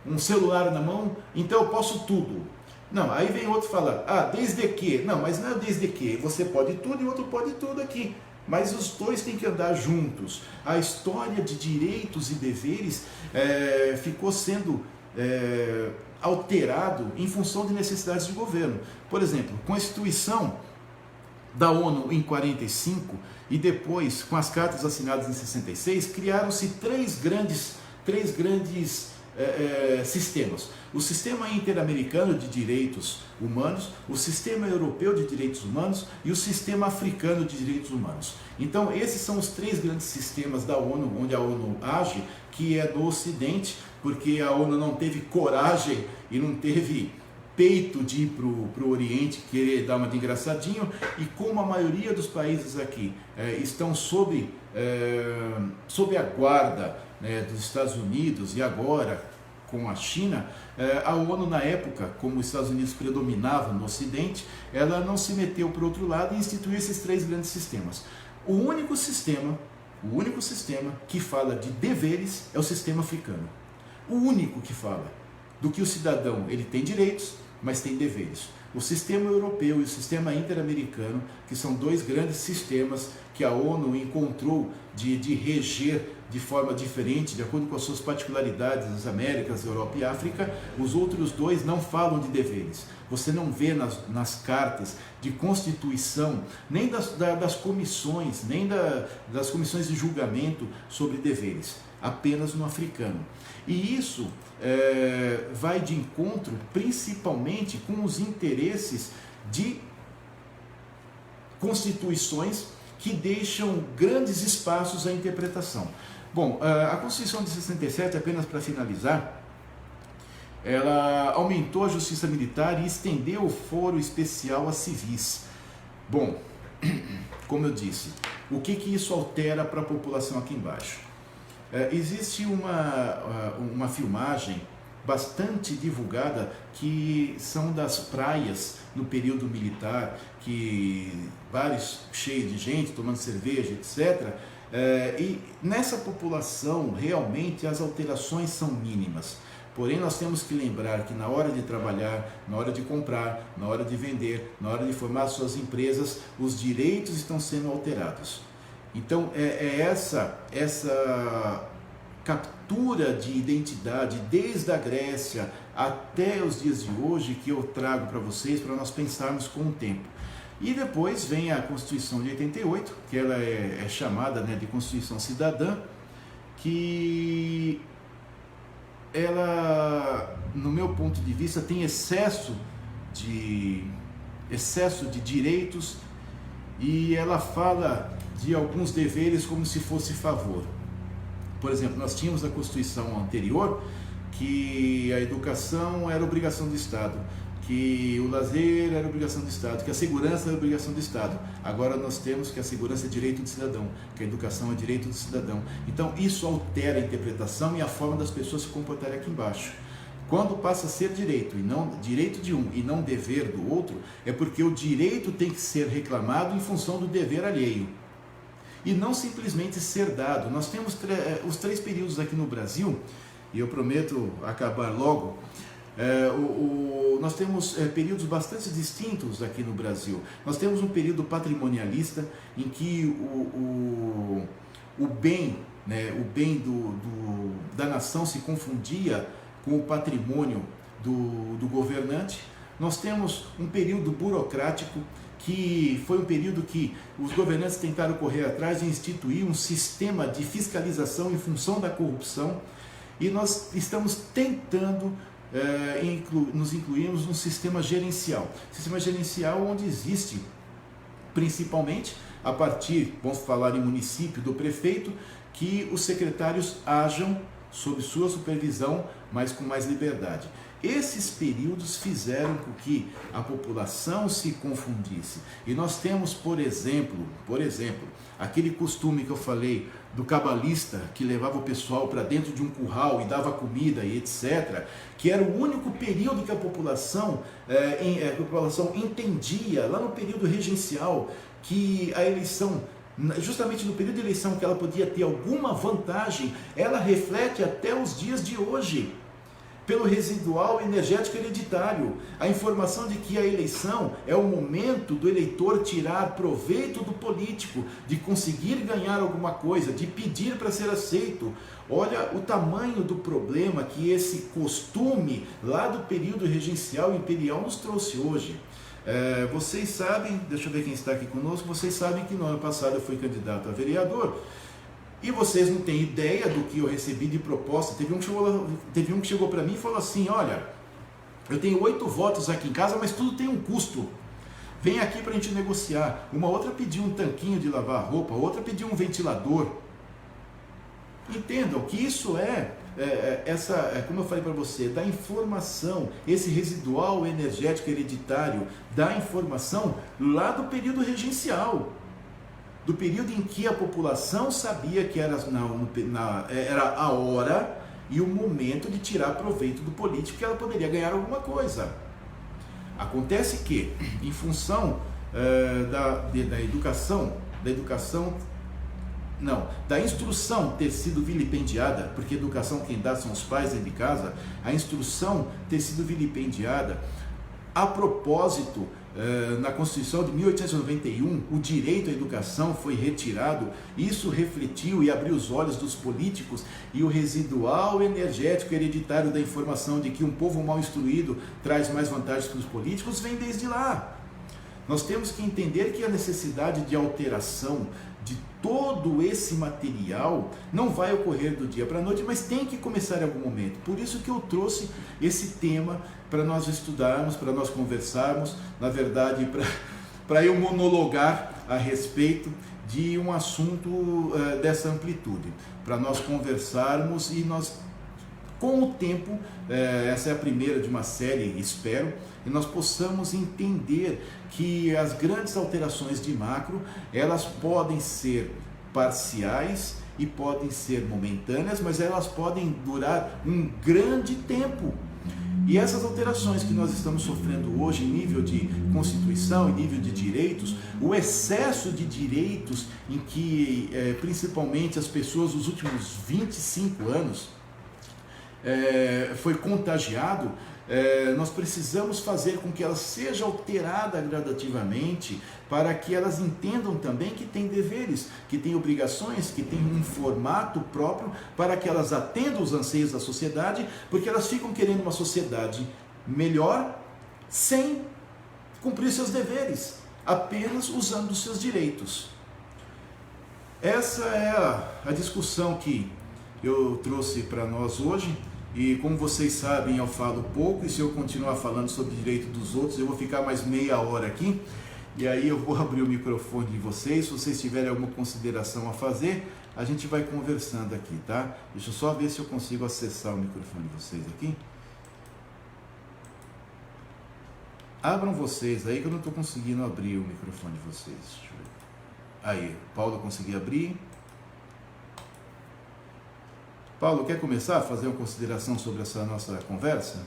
um celular na mão, então eu posso tudo. Não, aí vem outro falar, desde que, não, mas não é desde que, você pode tudo e outro pode tudo aqui. mas os dois têm que andar juntos. A história de direitos e deveres ficou sendo alterado em função de necessidades de governo. Por exemplo, Constituição da ONU em 45 e depois com as cartas assinadas em 66, criaram-se três grandes sistemas. O Sistema Interamericano de Direitos Humanos, o Sistema Europeu de Direitos Humanos e o Sistema Africano de Direitos Humanos. Então, esses são os três grandes sistemas da ONU, onde a ONU age, que é no Ocidente, porque a ONU não teve coragem e não teve peito de ir para o Oriente, querer dar uma de engraçadinho, e como a maioria dos países aqui estão sob a guarda dos Estados Unidos e agora com a China, a ONU na época, como os Estados Unidos predominavam no Ocidente, ela não se meteu para o outro lado e instituiu esses três grandes sistemas. O único sistema que fala de deveres é o sistema africano. O único que fala do que o cidadão ele tem direitos, mas tem deveres. O sistema europeu e o sistema interamericano, que são dois grandes sistemas que a ONU encontrou de reger de forma diferente, de acordo com as suas particularidades das Américas, Europa e África, os outros dois não falam de deveres. Você não vê nas cartas de constituição, nem das comissões, nem das comissões de julgamento sobre deveres, apenas no africano. E isso vai de encontro principalmente com os interesses de constituições que deixam grandes espaços à interpretação. Bom, a Constituição de 67, apenas para finalizar, ela aumentou a justiça militar e estendeu o foro especial a civis. Bom, como eu disse, o que isso altera para a população aqui embaixo? Existe uma filmagem bastante divulgada que são das praias no período militar, que bares cheios de gente tomando cerveja, etc. E nessa população realmente as alterações são mínimas. Porém, nós temos que lembrar que na hora de trabalhar, na hora de comprar, na hora de vender, na hora de formar suas empresas, os direitos estão sendo alterados. Então, essa captura de identidade desde a Grécia até os dias de hoje que eu trago para vocês, para nós pensarmos com o tempo. E depois vem a Constituição de 88, que ela é chamada de Constituição Cidadã, que ela, no meu ponto de vista, tem excesso de direitos e ela fala de alguns deveres como se fosse favor. Por exemplo, nós tínhamos na Constituição anterior que a educação era obrigação do Estado, que o lazer era obrigação do Estado, que a segurança era obrigação do Estado. Agora nós temos que a segurança é direito do cidadão, que a educação é direito do cidadão. Então isso altera a interpretação e a forma das pessoas se comportarem aqui embaixo. Quando passa a ser direito, e não direito de um e não dever do outro, é porque o direito tem que ser reclamado em função do dever alheio. E não simplesmente ser dado. Nós temos os três períodos aqui no Brasil, e eu prometo acabar logo. Nós temos períodos bastante distintos aqui no Brasil. Nós temos um período patrimonialista em que o bem da nação se confundia com o patrimônio do governante. Nós temos um período burocrático, que foi um período que os governantes tentaram correr atrás de instituir um sistema de fiscalização em função da corrupção, e nós estamos tentando nos incluirmos num sistema gerencial onde existe principalmente a partir, vamos falar em município, do prefeito, que os secretários ajam sob sua supervisão, mas com mais liberdade. Esses períodos fizeram com que a população se confundisse. E nós temos, por exemplo, aquele costume que eu falei do cabalista que levava o pessoal para dentro de um curral e dava comida e etc., que era o único período que a população entendia, lá no período regencial, que a eleição, justamente no período de eleição que ela podia ter alguma vantagem, ela reflete até os dias de hoje. pelo residual energético hereditário. A informação de que a eleição é o momento do eleitor tirar proveito do político, de conseguir ganhar alguma coisa, de pedir para ser aceito. Olha o tamanho do problema que esse costume lá do período regencial e imperial nos trouxe hoje. Vocês sabem, deixa eu ver quem está aqui conosco, vocês sabem que no ano passado eu fui candidato a vereador. E vocês não têm ideia do que eu recebi de proposta. Teve um que chegou para mim e falou assim: olha, eu tenho 8 votos aqui em casa, mas tudo tem um custo. Vem aqui para a gente negociar. Uma outra pediu um tanquinho de lavar roupa, outra pediu um ventilador. Entendam que isso como eu falei para você, da informação, esse residual energético hereditário da informação lá do período regencial. Do período em que a população sabia que era a hora e o momento de tirar proveito do político, que ela poderia ganhar alguma coisa. Acontece que, em função da instrução ter sido vilipendiada, porque educação quem dá são os pais dentro de casa, a instrução ter sido vilipendiada, a propósito, na Constituição de 1891, o direito à educação foi retirado. Isso refletiu e abriu os olhos dos políticos, e o residual energético hereditário da informação de que um povo mal instruído traz mais vantagens para os políticos vem desde lá. Nós temos que entender que a necessidade de alteração de todo esse material não vai ocorrer do dia para a noite, mas tem que começar em algum momento. Por isso que eu trouxe esse tema para nós estudarmos, para nós conversarmos, na verdade, para eu monologar a respeito de um assunto dessa amplitude, para nós conversarmos e nós, com o tempo, essa é a primeira de uma série, espero, e nós possamos entender que as grandes alterações de macro, elas podem ser parciais e podem ser momentâneas, mas elas podem durar um grande tempo. E essas alterações que nós estamos sofrendo hoje em nível de Constituição, em nível de direitos, o excesso de direitos em que principalmente as pessoas nos últimos 25 anos foi contagiado, nós precisamos fazer com que ela seja alterada gradativamente, para que elas entendam também que têm deveres, que têm obrigações, que têm um formato próprio, para que elas atendam os anseios da sociedade, porque elas ficam querendo uma sociedade melhor sem cumprir seus deveres, apenas usando os seus direitos. Essa é a discussão que eu trouxe para nós hoje. E como vocês sabem, eu falo pouco, e se eu continuar falando sobre direito dos outros, eu vou ficar mais meia hora aqui, e aí eu vou abrir o microfone de vocês. Se vocês tiverem alguma consideração a fazer, a gente vai conversando aqui, tá? Deixa eu só ver se eu consigo acessar o microfone de vocês aqui. Abram vocês aí, que eu não estou conseguindo abrir o microfone de vocês. Deixa eu ver. Aí, Paulo, consegui abrir. Paulo, quer começar a fazer uma consideração sobre essa nossa conversa?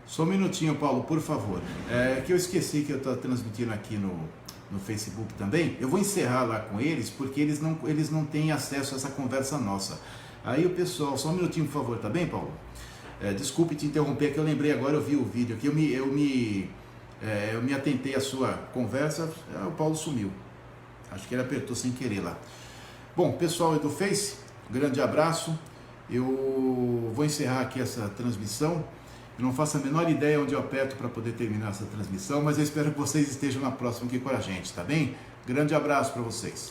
Só um minutinho, Paulo, por favor. É que eu esqueci que eu estou transmitindo aqui no Facebook também. Eu vou encerrar lá com eles, porque eles não têm acesso a essa conversa nossa. Aí o pessoal, só um minutinho, por favor, tá bem, Paulo? Desculpe te interromper, que eu lembrei agora, eu vi o vídeo aqui, eu me atentei à sua conversa, o Paulo sumiu. Acho que ele apertou sem querer lá. Bom, pessoal do Face, grande abraço. Eu vou encerrar aqui essa transmissão. Eu não faço a menor ideia onde eu aperto para poder terminar essa transmissão, mas eu espero que vocês estejam na próxima aqui com a gente, tá bem? Grande abraço para vocês.